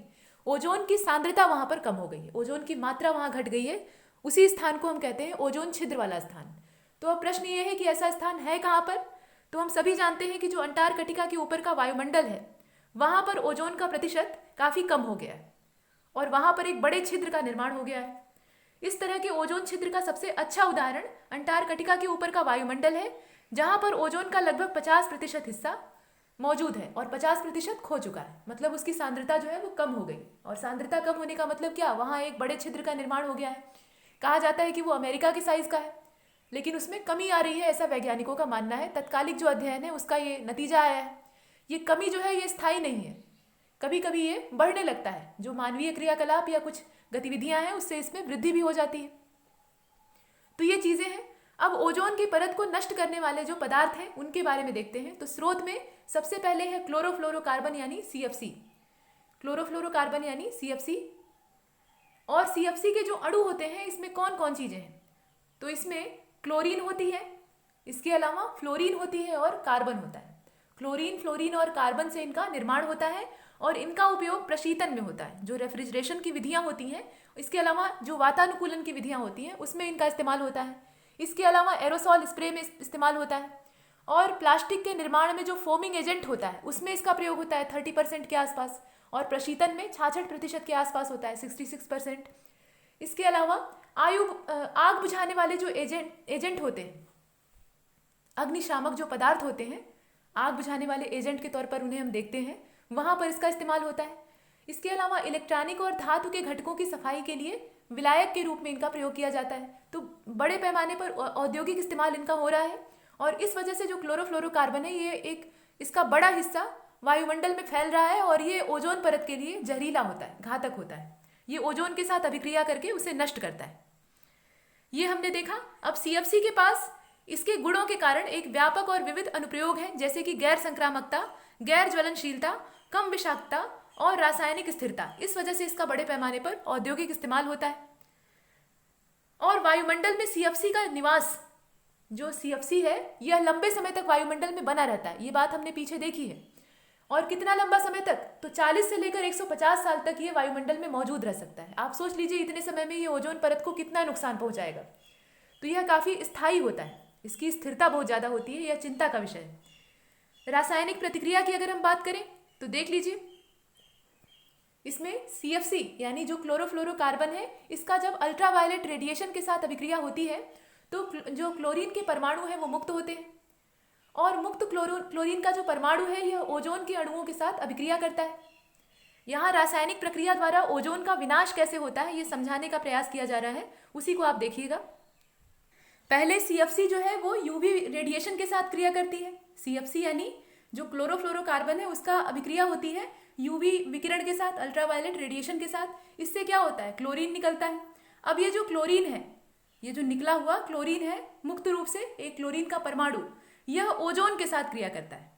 ओजोन की सांद्रता वहाँ पर कम हो गई है, ओजोन की मात्रा वहाँ घट गई है, उसी स्थान को हम कहते हैं ओजोन छिद्र वाला स्थान। तो अब प्रश्न ये है कि ऐसा स्थान है कहाँ पर? तो हम सभी जानते हैं कि जो अंटार्कटिका के ऊपर का वायुमंडल है वहाँ पर ओजोन का प्रतिशत काफ़ी कम हो गया है और वहाँ पर एक बड़े छिद्र का निर्माण हो गया है। इस तरह के ओजोन छिद्र का सबसे अच्छा उदाहरण अंटार्कटिका के ऊपर का वायुमंडल है, जहाँ पर ओजोन का लगभग 50% हिस्सा मौजूद है और 50% खो चुका है, मतलब उसकी सांद्रता जो है वो कम हो गई। और सांद्रता कम होने का मतलब क्या? वहाँ एक बड़े छिद्र का निर्माण हो गया है। कहा जाता है कि वो अमेरिका की साइज़ का है, लेकिन उसमें कमी आ रही है, ऐसा वैज्ञानिकों का मानना है। तत्कालिक जो अध्ययन है उसका ये नतीजा आया है। ये कमी जो है ये स्थायी नहीं है, कभी कभी ये बढ़ने लगता है। जो मानवीय क्रियाकलाप या कुछ गतिविधियां हैं उससे इसमें वृद्धि भी हो जाती है। तो ये चीज़ें हैं। अब ओजोन की परत को नष्ट करने वाले जो पदार्थ हैं उनके बारे में देखते हैं। तो स्रोत में सबसे पहले है क्लोरोफ्लोरोकार्बन यानी CFC, क्लोरोफ्लोरोकार्बन यानी CFC। और CFC के जो अणु होते हैं इसमें कौन कौन चीज़ें हैं? तो इसमें क्लोरीन होती है, इसके अलावा फ्लोरीन होती है और कार्बन होता है। क्लोरीन, फ्लोरीन और कार्बन से इनका निर्माण होता है और इनका उपयोग प्रशीतन में होता है, जो रेफ्रिजरेशन की विधियां होती हैं। इसके अलावा जो वातानुकूलन की विधियां होती हैं उसमें इनका इस्तेमाल होता है। इसके अलावा एरोसॉल स्प्रे में इस्तेमाल होता है और प्लास्टिक के निर्माण में जो फोमिंग एजेंट होता है उसमें इसका प्रयोग होता है 30% के आसपास, और प्रशीतन में 66% के आसपास होता है, 66%। इसके अलावा आग बुझाने वाले जो एजेंट होते हैं, अग्निशामक जो पदार्थ होते हैं, आग बुझाने वाले एजेंट के तौर पर उन्हें हम देखते हैं, वहाँ पर इसका इस्तेमाल होता है। इसके अलावा इलेक्ट्रॉनिक और धातु के घटकों की सफाई के लिए विलायक के रूप में इनका प्रयोग किया जाता है। तो बड़े पैमाने पर औद्योगिक इस्तेमाल इनका हो रहा है और इस वजह से जो क्लोरोफ्लोरोकार्बन है ये एक इसका बड़ा हिस्सा वायुमंडल में फैल रहा है और ये ओजोन परत के लिए जहरीला होता है, घातक होता है। ये ओजोन के साथ अभिक्रिया करके उसे नष्ट करता है। ये हमने देखा। अब CFC के पास इसके गुणों के कारण एक व्यापक और विविध अनुप्रयोग है, जैसे कि गैर संक्रामकता, गैर ज्वलनशीलता, कम विषाक्तता और रासायनिक स्थिरता। इस वजह से इसका बड़े पैमाने पर औद्योगिक इस्तेमाल होता है। और वायुमंडल में CFC का निवास, जो CFC है यह लंबे समय तक वायुमंडल में बना रहता है। ये बात हमने पीछे देखी है। और कितना लंबा समय तक? तो 40 से लेकर 150 साल तक ये वायुमंडल में मौजूद रह सकता है। आप सोच लीजिए इतने समय में ये ओजोन परत को कितना नुकसान पहुंचाएगा। तो यह काफ़ी स्थायी होता है, इसकी स्थिरता बहुत ज़्यादा होती है, यह चिंता का विषय है। रासायनिक प्रतिक्रिया की अगर हम बात करें तो देख लीजिए, इसमें CFC यानी जो क्लोरोफ्लोरोकार्बन है, इसका जब अल्ट्रावायलेट रेडिएशन के साथ अभिक्रिया होती है तो जो क्लोरीन के परमाणु हैं वो मुक्त होते हैं और मुक्त क्लोरीन का जो परमाणु है यह ओजोन के अणुओं के साथ अभिक्रिया करता है। यहाँ रासायनिक प्रक्रिया द्वारा ओजोन का विनाश कैसे होता है ये समझाने का प्रयास किया जा रहा है, उसी को आप देखिएगा। पहले CFC जो है वो UV रेडिएशन के साथ क्रिया करती है। CFC यानी जो क्लोरोफ्लोरोकार्बन है उसका अभिक्रिया होती है UV विकिरण के साथ, अल्ट्रावायलेट रेडिएशन के साथ। इससे क्या होता है? क्लोरीन निकलता है। अब ये जो क्लोरीन है, ये जो निकला हुआ क्लोरीन है, मुक्त रूप से एक क्लोरीन का परमाणु, यह ओजोन के साथ क्रिया करता है,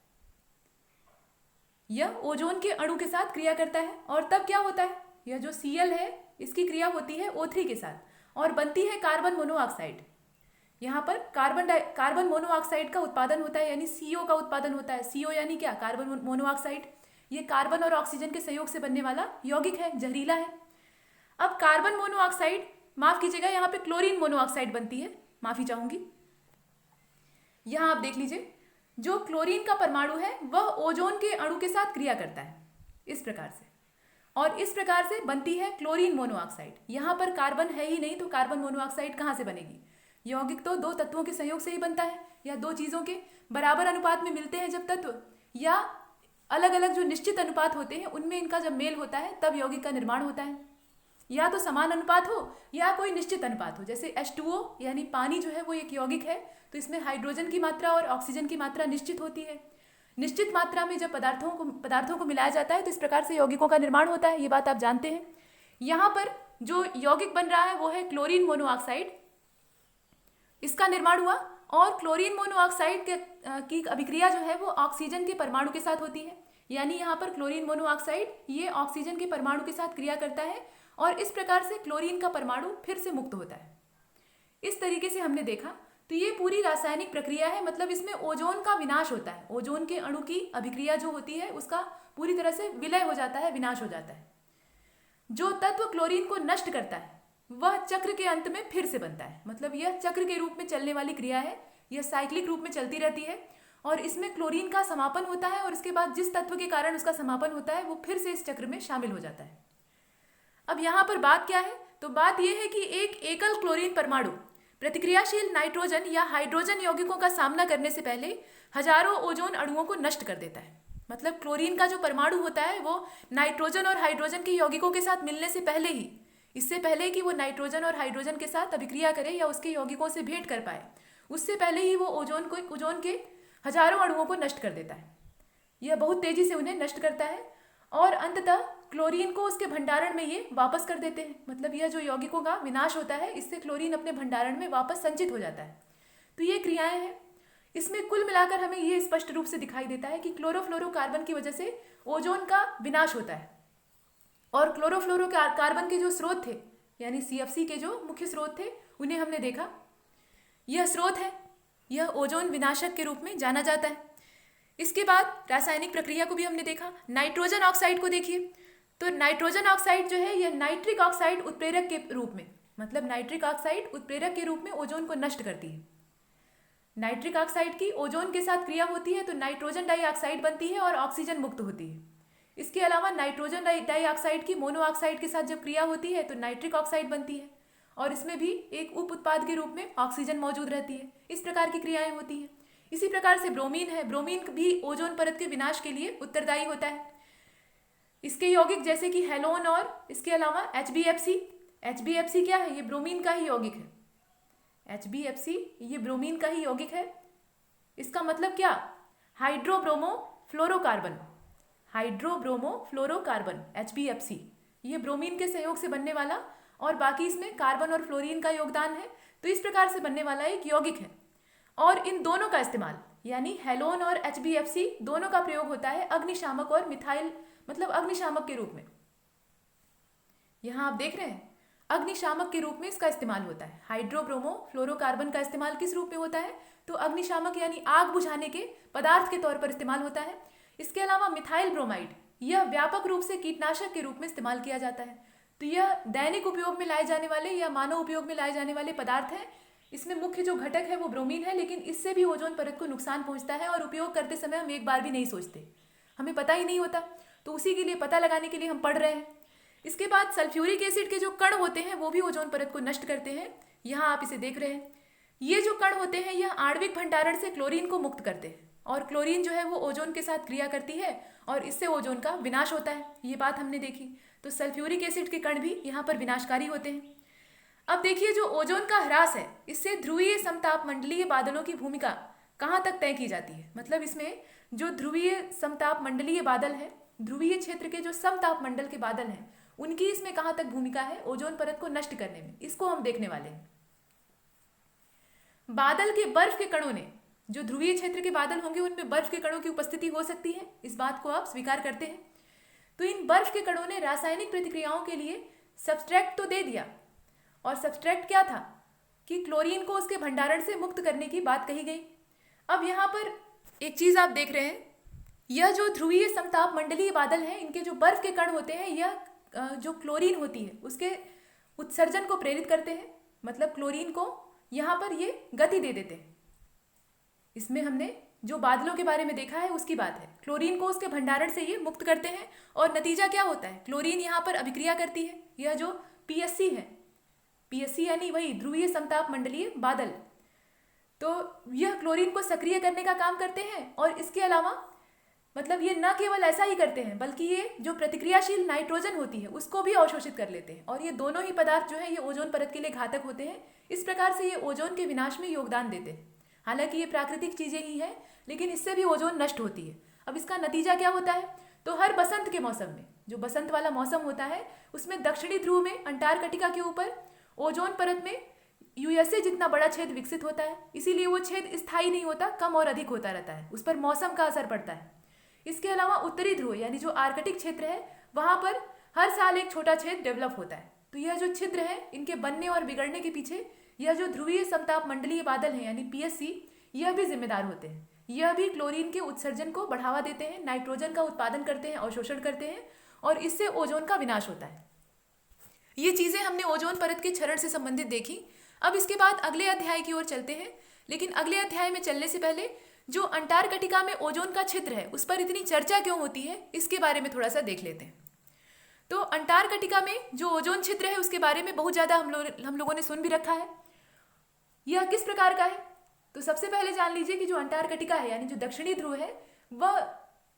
यह ओजोन के अणु के साथ क्रिया करता है। और तब क्या होता है? यह जो Cl है इसकी क्रिया होती है O3 के साथ और बनती है कार्बन मोनोऑक्साइड। यहाँ पर कार्बन मोनोऑक्साइड का उत्पादन होता है, यानी CO का उत्पादन होता है। CO यानी क्या? Carbon monoxide. ये कार्बन और ऑक्सीजन के सहयोग से बनने वाला यौगिक है, जहरीला है। अब कार्बन मोनोऑक्साइड, माफ कीजिएगा, यहाँ पे क्लोरीन मोनोऑक्साइड बनती है, माफी चाहूंगी। यहाँ आप देख लीजिए, जो क्लोरीन का परमाणु है वह ओजोन के अणु के साथ क्रिया करता है इस प्रकार से, और इस प्रकार से बनती है क्लोरीन मोनोऑक्साइड। यहाँ पर कार्बन है ही नहीं तो कार्बन मोनोऑक्साइड कहाँ से बनेगी? यौगिक तो दो तत्वों के सहयोग से ही बनता है, या दो चीज़ों के बराबर अनुपात में मिलते हैं जब तत्व, या अलग अलग जो निश्चित अनुपात होते हैं उनमें इनका जब मेल होता है तब यौगिक का निर्माण होता है। या तो समान अनुपात हो या कोई निश्चित अनुपात हो। जैसे H2O यानी पानी जो है वो एक यौगिक है, तो इसमें हाइड्रोजन की मात्रा और ऑक्सीजन की मात्रा निश्चित होती है। निश्चित मात्रा में जब पदार्थों को मिलाया जाता है तो इस प्रकार से यौगिकों का निर्माण होता है, ये बात आप जानते हैं। यहाँ पर जो यौगिक बन रहा है वो है क्लोरीन मोनोऑक्साइड। इसका निर्माण हुआ और क्लोरीन मोनोऑक्साइड की अभिक्रिया जो है वो ऑक्सीजन के परमाणु के साथ होती है। यानी यहाँ पर क्लोरीन मोनोऑक्साइड ये ऑक्सीजन के परमाणु के साथ क्रिया करता है और इस प्रकार से क्लोरीन का परमाणु फिर से मुक्त होता है। इस तरीके से हमने देखा। तो ये पूरी रासायनिक प्रक्रिया है, मतलब इसमें ओजोन का विनाश होता है। ओजोन के अणु की अभिक्रिया जो होती है उसका पूरी तरह से विलय हो जाता है, विनाश हो जाता है। जो तत्व क्लोरीन को नष्ट करता है वह चक्र के अंत में फिर से बनता है। मतलब यह चक्र के रूप में चलने वाली क्रिया है, यह साइक्लिक रूप में चलती रहती है और इसमें क्लोरीन का समापन होता है और इसके बाद जिस तत्व के कारण उसका समापन होता है वो फिर से इस चक्र में शामिल हो जाता है। अब यहाँ पर बात क्या है? तो बात यह है कि एक एकल क्लोरीन परमाणु प्रतिक्रियाशील नाइट्रोजन या हाइड्रोजन यौगिकों का सामना करने से पहले हजारों ओजोन अणुओं को नष्ट कर देता है। मतलब क्लोरीन का जो परमाणु होता है वो नाइट्रोजन और हाइड्रोजन के यौगिकों के साथ मिलने से पहले ही, इससे पहले कि वो नाइट्रोजन और हाइड्रोजन के साथ अभिक्रिया करे या उसके यौगिकों से भेंट कर पाए, उससे पहले ही वो ओजोन के हजारों अणुओं को नष्ट कर देता है। यह बहुत तेजी से उन्हें नष्ट करता है और अंततः क्लोरीन को उसके भंडारण में ये वापस कर देते हैं। मतलब यह जो यौगिकों का विनाश होता है इससे क्लोरीन अपने भंडारण में वापस संचित हो जाता है। तो ये क्रियाएं हैं। इसमें कुल मिलाकर हमें ये स्पष्ट रूप से दिखाई देता है कि क्लोरोफ्लोरोकार्बन की वजह से ओजोन का विनाश होता है और क्लोरोफ्लोरोकार्बन के जो स्रोत थे यानी CFC के जो मुख्य स्रोत थे उन्हें हमने देखा। यह स्रोत है, यह ओजोन विनाशक के रूप में जाना जाता है। इसके बाद रासायनिक प्रक्रिया को भी हमने देखा। नाइट्रोजन ऑक्साइड को देखिए। तो नाइट्रोजन ऑक्साइड जो है यह नाइट्रिक ऑक्साइड उत्प्रेरक के रूप में, मतलब नाइट्रिक ऑक्साइड उत्प्रेरक के रूप में ओजोन को नष्ट करती है। नाइट्रिक ऑक्साइड की ओजोन के साथ क्रिया होती है तो नाइट्रोजन डाइऑक्साइड बनती है और ऑक्सीजन मुक्त होती है। इसके अलावा नाइट्रोजन डाइऑक्साइड की मोनोऑक्साइड के साथ जब क्रिया होती है तो नाइट्रिक ऑक्साइड बनती है और इसमें भी एक उप उत्पाद के रूप में ऑक्सीजन मौजूद रहती है। इस प्रकार की क्रियाएं होती हैं। इसी प्रकार से ब्रोमीन है। ब्रोमीन भी ओजोन परत के विनाश के लिए उत्तरदायी होता है। इसके यौगिक जैसे कि हेलोन और इसके अलावा HBFC क्या है? ये ब्रोमीन का ही यौगिक है। HBFC ये ब्रोमीन का ही यौगिक है। इसका मतलब क्या? हाइड्रोब्रोमो फ्लोरोकार्बन HBFC ये ब्रोमीन के सहयोग से बनने वाला और बाकी इसमें कार्बन और फ्लोरीन का योगदान है। तो इस प्रकार से बनने वाला एक यौगिक है और इन दोनों का इस्तेमाल यानी हेलोन और HBFC दोनों का प्रयोग होता है अग्निशामक और मिथाइल मतलब अग्निशामक के रूप में। यहाँ आप देख रहे हैं अग्निशामक के रूप में इसका इस्तेमाल होता है। हाइड्रोब्रोमो फ्लोरोकार्बन का इस्तेमाल किस रूप में होता है? तो अग्निशामक यानी आग बुझाने के पदार्थ के तौर पर इस्तेमाल होता है। इसके अलावा मिथाइल ब्रोमाइड यह व्यापक रूप से कीटनाशक के रूप में इस्तेमाल किया जाता है। तो यह दैनिक उपयोग में लाए जाने वाले या मानव उपयोग में लाए जाने वाले पदार्थ हैं। इसमें मुख्य जो घटक है वो ब्रोमीन है, लेकिन इससे भी ओजोन परत को नुकसान पहुंचता है और उपयोग करते समय हम एक बार भी नहीं सोचते, हमें पता ही नहीं होता। तो उसी के लिए पता लगाने के लिए हम पढ़ रहे हैं। इसके बाद सल्फ्यूरिक एसिड के जो कण होते हैं वो भी ओजोन परत को नष्ट करते हैं। यहाँ आप इसे देख रहे हैं। ये जो कण होते हैं यह आणविक भंडारण से क्लोरीन को मुक्त करते हैं और क्लोरीन जो है वो ओजोन के साथ क्रिया करती है और इससे ओजोन का विनाश होता है। ये बात हमने देखी। तो सल्फ्यूरिक एसिड के कण भी यहाँ पर विनाशकारी होते हैं। अब देखिए जो ओजोन का ह्रास है इससे ध्रुवीय समताप मंडलीय बादलों की भूमिका कहाँ तक तय की जाती है। मतलब इसमें जो ध्रुवीय समताप मंडलीय बादल है, ध्रुवीय क्षेत्र के जो समताप मंडल के बादल हैं उनकी इसमें कहाँ तक भूमिका है ओजोन परत को नष्ट करने में, इसको हम देखने वाले हैं। बादल के बर्फ के कणों ने, जो ध्रुवीय क्षेत्र के बादल होंगे उनमें बर्फ के कणों की उपस्थिति हो सकती है, इस बात को आप स्वीकार करते हैं। तो इन बर्फ के कणों ने रासायनिक प्रतिक्रियाओं के लिए सब्सट्रैक्ट तो दे दिया और सब्सट्रैक्ट क्या था कि क्लोरीन को उसके भंडारण से मुक्त करने की बात कही गई। अब यहाँ पर एक चीज आप देख रहे हैं, यह जो ध्रुवीय समताप मंडलीय बादल हैं इनके जो बर्फ के कण होते हैं यह जो क्लोरीन होती है उसके उत्सर्जन को प्रेरित करते हैं। मतलब क्लोरीन को यहाँ पर ये गति दे देते हैं। इसमें हमने जो बादलों के बारे में देखा है उसकी बात है। क्लोरीन को उसके भंडारण से ये मुक्त करते हैं और नतीजा क्या होता है? क्लोरीन यहाँ पर अभिक्रिया करती है। यह जो PSC है, PSC यानी वही ध्रुवीय समताप मंडलीय बादल, तो यह क्लोरीन को सक्रिय करने का काम करते हैं और इसके अलावा मतलब ये न केवल ऐसा ही करते हैं बल्कि ये जो प्रतिक्रियाशील नाइट्रोजन होती है उसको भी अवशोषित कर लेते हैं और ये दोनों ही पदार्थ जो है ये ओजोन परत के लिए घातक होते हैं। इस प्रकार से ये ओजोन के विनाश में योगदान देते हैं। हालांकि ये प्राकृतिक चीजें ही हैं लेकिन इससे भी ओजोन नष्ट होती है। अब इसका नतीजा क्या होता है? तो हर बसंत के मौसम में, जो बसंत वाला मौसम होता है उसमें दक्षिणी ध्रुव में अंटार्कटिका के ऊपर ओजोन परत में यूएसए जितना बड़ा छेद विकसित होता है, इसीलिए वो छेद स्थायी नहीं होता, कम और अधिक होता रहता है, उस पर मौसम का असर पड़ता है। इसके अलावा उत्तरी ध्रुव यानी जो आर्कटिक क्षेत्र है, वहाँ पर हर साल एक छोटा छेद डेवलप होता है। तो यह जो छिद्र है, इनके बनने और बिगड़ने के पीछे यह जो ध्रुवीय समताप मंडलीय बादल हैं यानी पीएससी, यह भी जिम्मेदार होते हैं। यह भी क्लोरीन के उत्सर्जन को बढ़ावा देते हैं, नाइट्रोजन का उत्पादन करते हैं, अवशोषण करते हैं, और इससे ओजोन का विनाश होता है। ये चीज़ें हमने ओजोन परत के क्षरण से संबंधित देखी। अब इसके बाद अगले अध्याय की ओर चलते हैं, लेकिन अगले अध्याय में चलने से पहले जो अंटार्कटिका में ओजोन का छिद्र है उस पर इतनी चर्चा क्यों होती है, इसके बारे में थोड़ा सा देख लेते हैं। तो अंटार्कटिका में जो ओजोन छिद्र है उसके बारे में बहुत ज़्यादा हम लोगों ने सुन भी रखा है। यह किस प्रकार का है, तो सबसे पहले जान लीजिए कि जो अंटार्कटिका है यानी जो दक्षिणी ध्रुव है, वह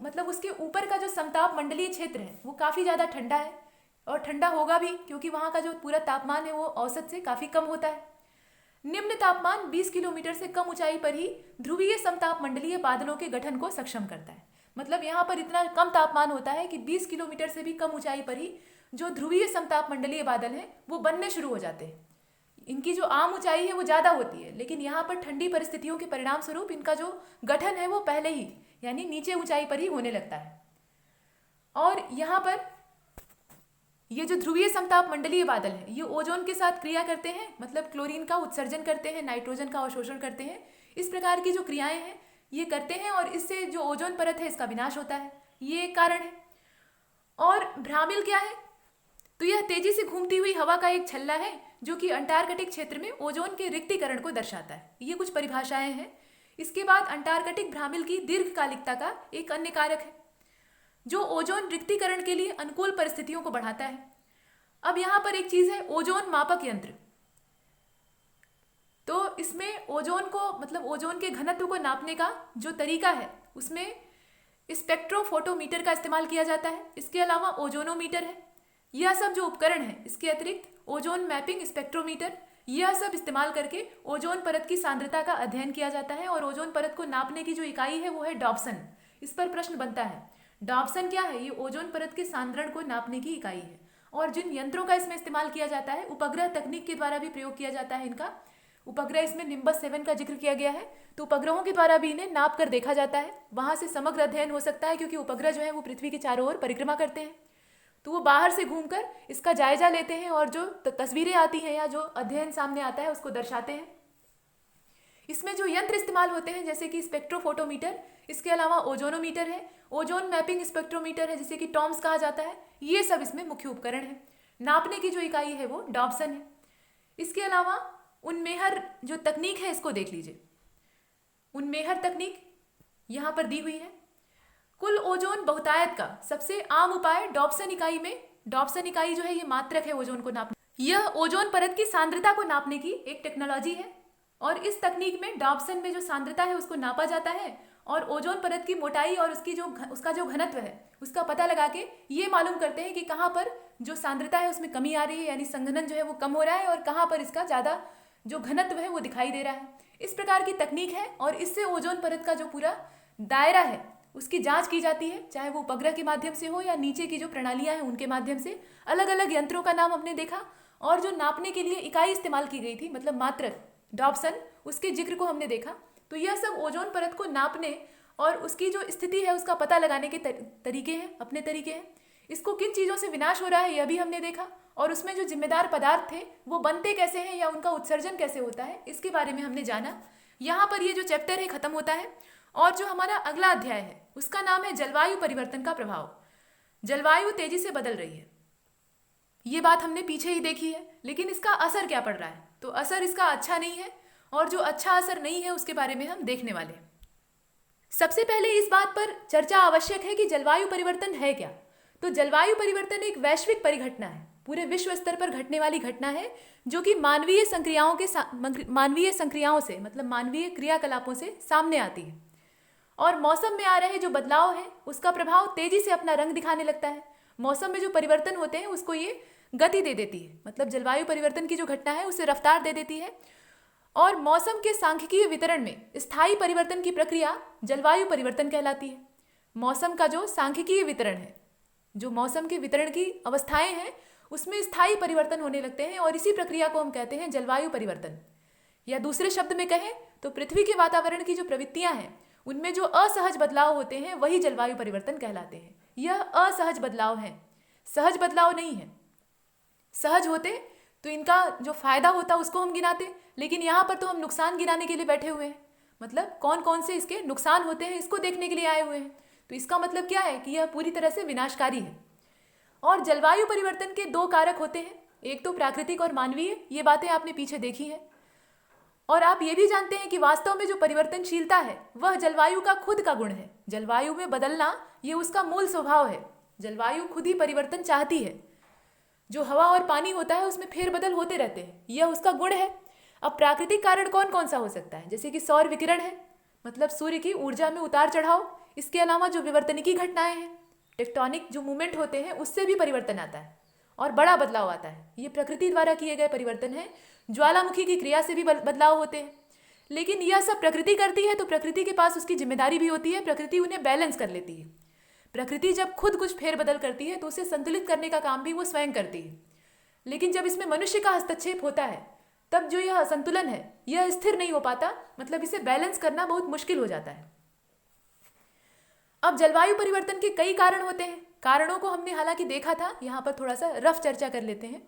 मतलब उसके ऊपर का जो समताप मंडलीय क्षेत्र है वो काफ़ी ज़्यादा ठंडा है, और ठंडा होगा भी क्योंकि वहाँ का जो पूरा तापमान है वो औसत से काफ़ी कम होता है। निम्न तापमान 20 किलोमीटर से कम ऊंचाई पर ही ध्रुवीय समताप मंडलीय बादलों के गठन को सक्षम करता है। मतलब यहाँ पर इतना कम तापमान होता है कि 20 किलोमीटर से भी कम ऊंचाई पर ही जो ध्रुवीय समताप मंडलीय बादल हैं वो बनने शुरू हो जाते हैं। इनकी जो आम ऊंचाई है वो ज़्यादा होती है, लेकिन यहाँ पर ठंडी परिस्थितियों के परिणाम स्वरूप इनका जो गठन है वो पहले ही यानी नीचे ऊंचाई पर ही होने लगता है। और यहाँ पर ये जो ध्रुवीय समताप मंडलीय बादल है ये ओजोन के साथ क्रिया करते हैं, मतलब क्लोरीन का उत्सर्जन करते हैं, नाइट्रोजन का अवशोषण करते हैं। इस प्रकार की जो क्रियाएं हैं ये करते हैं, और इससे जो ओजोन परत है इसका विनाश होता है। ये एक कारण है। और भ्रामिल क्या है, तो यह तेजी से घूमती हुई हवा का एक छल्ला है जो कि अंटार्कटिक क्षेत्र में ओजोन के रिक्तीकरण को दर्शाता है। ये कुछ परिभाषाएं हैं। इसके बाद अंटार्कटिक भ्रामिल की दीर्घकालिकता का एक अन्य कारक है जो ओजोन रिक्तीकरण के लिए अनुकूल परिस्थितियों को बढ़ाता है। अब यहाँ पर एक चीज़ है ओजोन मापक यंत्र। तो इसमें ओजोन को मतलब ओजोन के घनत्व को नापने का जो तरीका है उसमें स्पेक्ट्रोफोटोमीटर का इस्तेमाल किया जाता है। इसके अलावा ओजोनोमीटर है। यह सब जो उपकरण है, इसके अतिरिक्त ओजोन मैपिंग स्पेक्ट्रोमीटर, यह सब इस्तेमाल करके ओजोन परत की सांद्रता का अध्ययन किया जाता है। और ओजोन परत को नापने की जो इकाई है वो है डॉप्सन। इस पर प्रश्न बनता है, डॉप्सन क्या है? ये ओजोन परत के सांद्रण को नापने की इकाई है। और जिन यंत्रों का इसमें इस्तेमाल किया जाता है, उपग्रह तकनीक के द्वारा भी प्रयोग किया जाता है इनका। उपग्रह इसमें निम्बस 7 का जिक्र किया गया है, तो उपग्रहों के द्वारा भी इन्हें नाप कर देखा जाता है। वहाँ से समग्र अध्ययन हो सकता है, क्योंकि उपग्रह जो है वो पृथ्वी के चारों ओर परिक्रमा करते हैं, तो वो बाहर से घूमकर इसका जायजा लेते हैं और जो तस्वीरें आती हैं या जो अध्ययन सामने आता है उसको दर्शाते हैं। इसमें जो यंत्र इस्तेमाल होते हैं जैसे कि स्पेक्ट्रोफोटोमीटर, इसके अलावा ओजोनोमीटर है, ओजोन मैपिंग स्पेक्ट्रोमीटर है जिसे कि टॉम्स कहा जाता है, ये सब इसमें मुख्य उपकरण है। नापने की जो इकाई है वो डॉप्सन है। इसके अलावा उन्मेहर जो तकनीक है इसको देख लीजिए। उन्मेहर तकनीक यहाँ पर दी हुई है। कुल ओजोन बहुतायत का सबसे आम उपाय डॉप्सन इकाई में, डॉप्सन इकाई जो है ये मात्रक है ओजोन को नापने, यह ओजोन परत की सांद्रता को नापने की एक टेक्नोलॉजी है। और इस तकनीक में डॉप्सन में जो सांद्रता है उसको नापा जाता है और ओजोन परत की मोटाई और उसका जो घनत्व है उसका पता लगा के ये मालूम करते हैं कि कहाँ पर जो सांद्रता है उसमें कमी आ रही है, यानी संघनन जो है वो कम हो रहा है, और कहाँ पर इसका ज़्यादा जो घनत्व है वो दिखाई दे रहा है। इस प्रकार की तकनीक है और इससे ओजोन परत का जो पूरा दायरा है उसकी जांच की जाती है, चाहे वो उपग्रह के माध्यम से हो या नीचे की जो प्रणालियां हैं उनके माध्यम से। अलग अलग यंत्रों का नाम हमने देखा, और जो नापने के लिए इकाई इस्तेमाल की गई थी मतलब मात्रक डॉप्सन, उसके जिक्र को हमने देखा। तो यह सब ओजोन परत को नापने और उसकी जो स्थिति है उसका पता लगाने के तरीके हैं, अपने तरीके हैं। इसको किन चीज़ों से विनाश हो रहा है यह भी हमने देखा, और उसमें जो जिम्मेदार पदार्थ थे वो बनते कैसे हैं या उनका उत्सर्जन कैसे होता है इसके बारे में हमने जाना। यहाँ पर ये जो चैप्टर है खत्म होता है, और जो हमारा अगला अध्याय है उसका नाम है जलवायु परिवर्तन का प्रभाव। जलवायु तेजी से बदल रही है, ये बात हमने पीछे ही देखी है, लेकिन इसका असर क्या पड़ रहा है? तो असर इसका अच्छा नहीं है, और जो अच्छा असर नहीं है उसके बारे में हम देखने वाले हैं। सबसे पहले इस बात पर चर्चा आवश्यक है कि जलवायु परिवर्तन है क्या। तो जलवायु परिवर्तन एक वैश्विक परिघटना है, पूरे विश्व स्तर पर घटने वाली घटना है, जो कि मानवीय संक्रियाओं से मतलब मानवीय क्रियाकलापों से सामने आती है। और मौसम में आ रहे जो बदलाव है उसका प्रभाव तेजी से अपना रंग दिखाने लगता है। मौसम में जो परिवर्तन होते हैं उसको ये गति दे देती है, मतलब जलवायु परिवर्तन की जो घटना है उसे रफ्तार दे देती है। और मौसम के सांख्यिकीय वितरण में स्थायी परिवर्तन की प्रक्रिया जलवायु परिवर्तन कहलाती है। मौसम का जो सांख्यिकीय वितरण है, जो मौसम के वितरण की अवस्थाएं हैं उसमें स्थायी परिवर्तन होने लगते हैं और इसी प्रक्रिया को हम कहते हैं जलवायु परिवर्तन। या दूसरे शब्द में कहें तो पृथ्वी के वातावरण की जो प्रवृत्तियां हैं उनमें जो असहज बदलाव होते हैं वही जलवायु परिवर्तन कहलाते हैं। यह असहज बदलाव है, सहज बदलाव नहीं है। सहज होते तो इनका जो फायदा होता उसको हम गिनाते, लेकिन यहाँ पर तो हम नुकसान गिनाने के लिए बैठे हुए हैं। मतलब कौन कौन से इसके नुकसान होते हैं इसको देखने के लिए आए हुए हैं। तो इसका मतलब क्या है कि यह पूरी तरह से विनाशकारी है। और जलवायु परिवर्तन के दो कारक होते हैं, एक तो प्राकृतिक और मानवीय, ये बातें आपने पीछे देखी हैं। और आप ये भी जानते हैं कि वास्तव में जो परिवर्तनशीलता है वह जलवायु का खुद का गुण है। जलवायु में बदलना ये उसका मूल स्वभाव है। जलवायु खुद ही परिवर्तन चाहती है। जो हवा और पानी होता है उसमें फेरबदल होते रहते हैं, यह उसका गुण है। अब प्राकृतिक कारण कौन कौन सा हो सकता है? जैसे कि सौर विकिरण है, मतलब सूर्य की ऊर्जा में उतार चढ़ाव। इसके अलावा जो विवर्तनिकी घटनाएं हैं, टेक्टोनिक जो मूवमेंट होते हैं, उससे भी परिवर्तन आता है और बड़ा बदलाव आता है। ये प्रकृति द्वारा किए गए परिवर्तन है। ज्वालामुखी की क्रिया से भी बदलाव होते हैं। लेकिन यह सब प्रकृति करती है तो प्रकृति के पास उसकी जिम्मेदारी भी होती है। प्रकृति उन्हें बैलेंस कर लेती है। प्रकृति जब खुद कुछ फेरबदल करती है तो उसे संतुलित करने का काम भी वो स्वयं करती है। लेकिन जब इसमें मनुष्य का हस्तक्षेप होता है तब जो यह संतुलन है यह स्थिर नहीं हो पाता, मतलब इसे बैलेंस करना बहुत मुश्किल हो जाता है। अब जलवायु परिवर्तन के कई कारण होते हैं। कारणों को हमने हालांकि देखा था, यहाँ पर थोड़ा सा रफ चर्चा कर लेते हैं।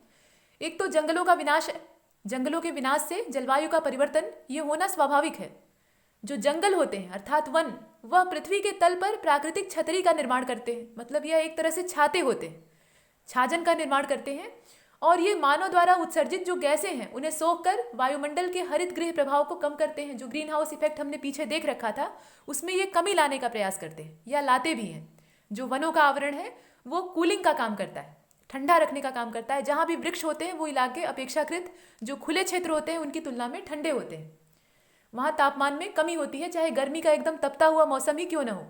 एक तो जंगलों का विनाश है। जंगलों के विनाश से जलवायु का परिवर्तन ये होना स्वाभाविक है। जो जंगल होते हैं अर्थात वन, वह पृथ्वी के तल पर प्राकृतिक छतरी का निर्माण करते हैं। मतलब यह एक तरह से छाते होते हैं, छाजन का निर्माण करते हैं। और ये मानव द्वारा उत्सर्जित जो गैसें हैं उन्हें सोखकर वायुमंडल के हरित गृह प्रभाव को कम करते हैं। जो ग्रीन हाउस इफेक्ट हमने पीछे देख रखा था उसमें ये कमी लाने का प्रयास करते हैं या लाते भी हैं। जो वनों का आवरण है वो कूलिंग का काम करता है, ठंडा रखने का काम करता है। जहाँ भी वृक्ष होते हैं वो इलाके अपेक्षाकृत जो खुले क्षेत्र होते हैं उनकी तुलना में ठंडे होते हैं। वहाँ तापमान में कमी होती है, चाहे गर्मी का एकदम तपता हुआ मौसम ही क्यों न हो।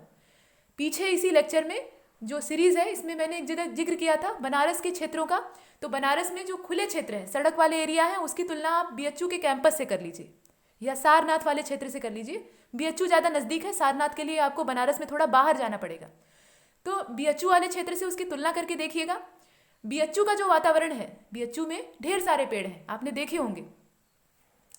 पीछे इसी लेक्चर में जो सीरीज़ है इसमें मैंने एक जगह जिक्र किया था बनारस के क्षेत्रों का। तो बनारस में जो खुले क्षेत्र हैं, सड़क वाले एरिया हैं, उसकी तुलना आप बीएचयू के कैंपस से कर लीजिए या सारनाथ वाले क्षेत्र से कर लीजिए। बीएचयू ज़्यादा नज़दीक है, सारनाथ के लिए आपको बनारस में थोड़ा बाहर जाना पड़ेगा। तो बीएचयू वाले क्षेत्र से उसकी तुलना करके देखिएगा। बीएचयू का जो वातावरण है, बीएचयू में ढेर सारे पेड़ हैं, आपने देखे होंगे।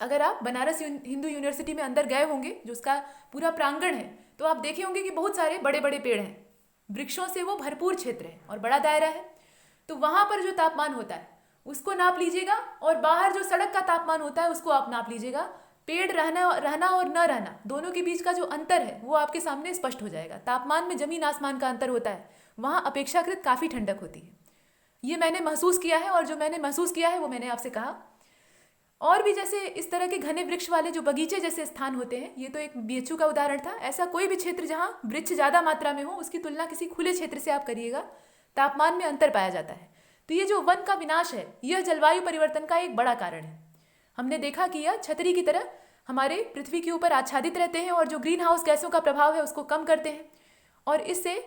अगर आप बनारस हिंदू यूनिवर्सिटी में अंदर गए होंगे, जो उसका पूरा प्रांगण है, तो आप देखे होंगे कि बहुत सारे बड़े बड़े पेड़ हैं। वृक्षों से वो भरपूर क्षेत्र है और बड़ा दायरा है। तो वहाँ पर जो तापमान होता है उसको नाप लीजिएगा और बाहर जो सड़क का तापमान होता है उसको आप नाप लीजिएगा। पेड़ रहना और न रहना दोनों के बीच का जो अंतर है वो आपके सामने स्पष्ट हो जाएगा। तापमान में जमीन आसमान का अंतर होता है, वहाँ अपेक्षाकृत काफ़ी ठंडक होती है। ये मैंने महसूस किया है और जो मैंने महसूस किया है वो मैंने आपसे कहा। और भी जैसे इस तरह के घने वृक्ष वाले जो बगीचे जैसे स्थान होते हैं, ये तो एक बीएचयू का उदाहरण था। ऐसा कोई भी क्षेत्र जहाँ वृक्ष ज़्यादा मात्रा में हो उसकी तुलना किसी खुले क्षेत्र से आप करिएगा, तापमान में अंतर पाया जाता है। तो ये जो वन का विनाश है यह जलवायु परिवर्तन का एक बड़ा कारण है। हमने देखा कि यह छतरी की तरह हमारे पृथ्वी के ऊपर आच्छादित रहते हैं और जो ग्रीन हाउस गैसों का प्रभाव है उसको कम करते हैं और इससे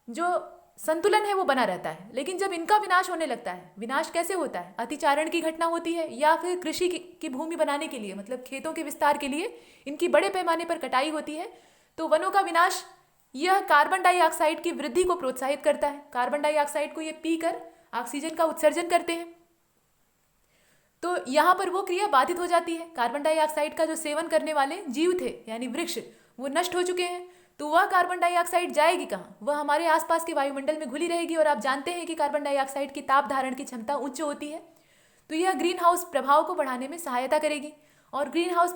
जो संतुलन है वो बना रहता है। लेकिन जब इनका विनाश होने लगता है, विनाश कैसे होता है? अतिचारण की घटना होती है या फिर कृषि की भूमि बनाने के लिए, मतलब खेतों के विस्तार के लिए इनकी बड़े पैमाने पर कटाई होती है। तो वनों का विनाश यह कार्बन डाइऑक्साइड की वृद्धि को प्रोत्साहित करता है। कार्बन डाइऑक्साइड को ये पीकर ऑक्सीजन का उत्सर्जन करते हैं। तो यहाँ पर वो क्रिया बाधित हो जाती है। कार्बन डाइऑक्साइड का जो सेवन करने वाले जीव थे यानी वृक्ष, वो नष्ट हो चुके हैं। तो वह कार्बन डाइऑक्साइड जाएगी कहाँ? वह हमारे आसपास के वायुमंडल में घुली रहेगी। और आप जानते हैं कि कार्बन डाइऑक्साइड की ताप धारण की क्षमता उच्च होती है। तो यह ग्रीन हाउस प्रभाव को बढ़ाने में सहायता करेगी। और ग्रीन हाउस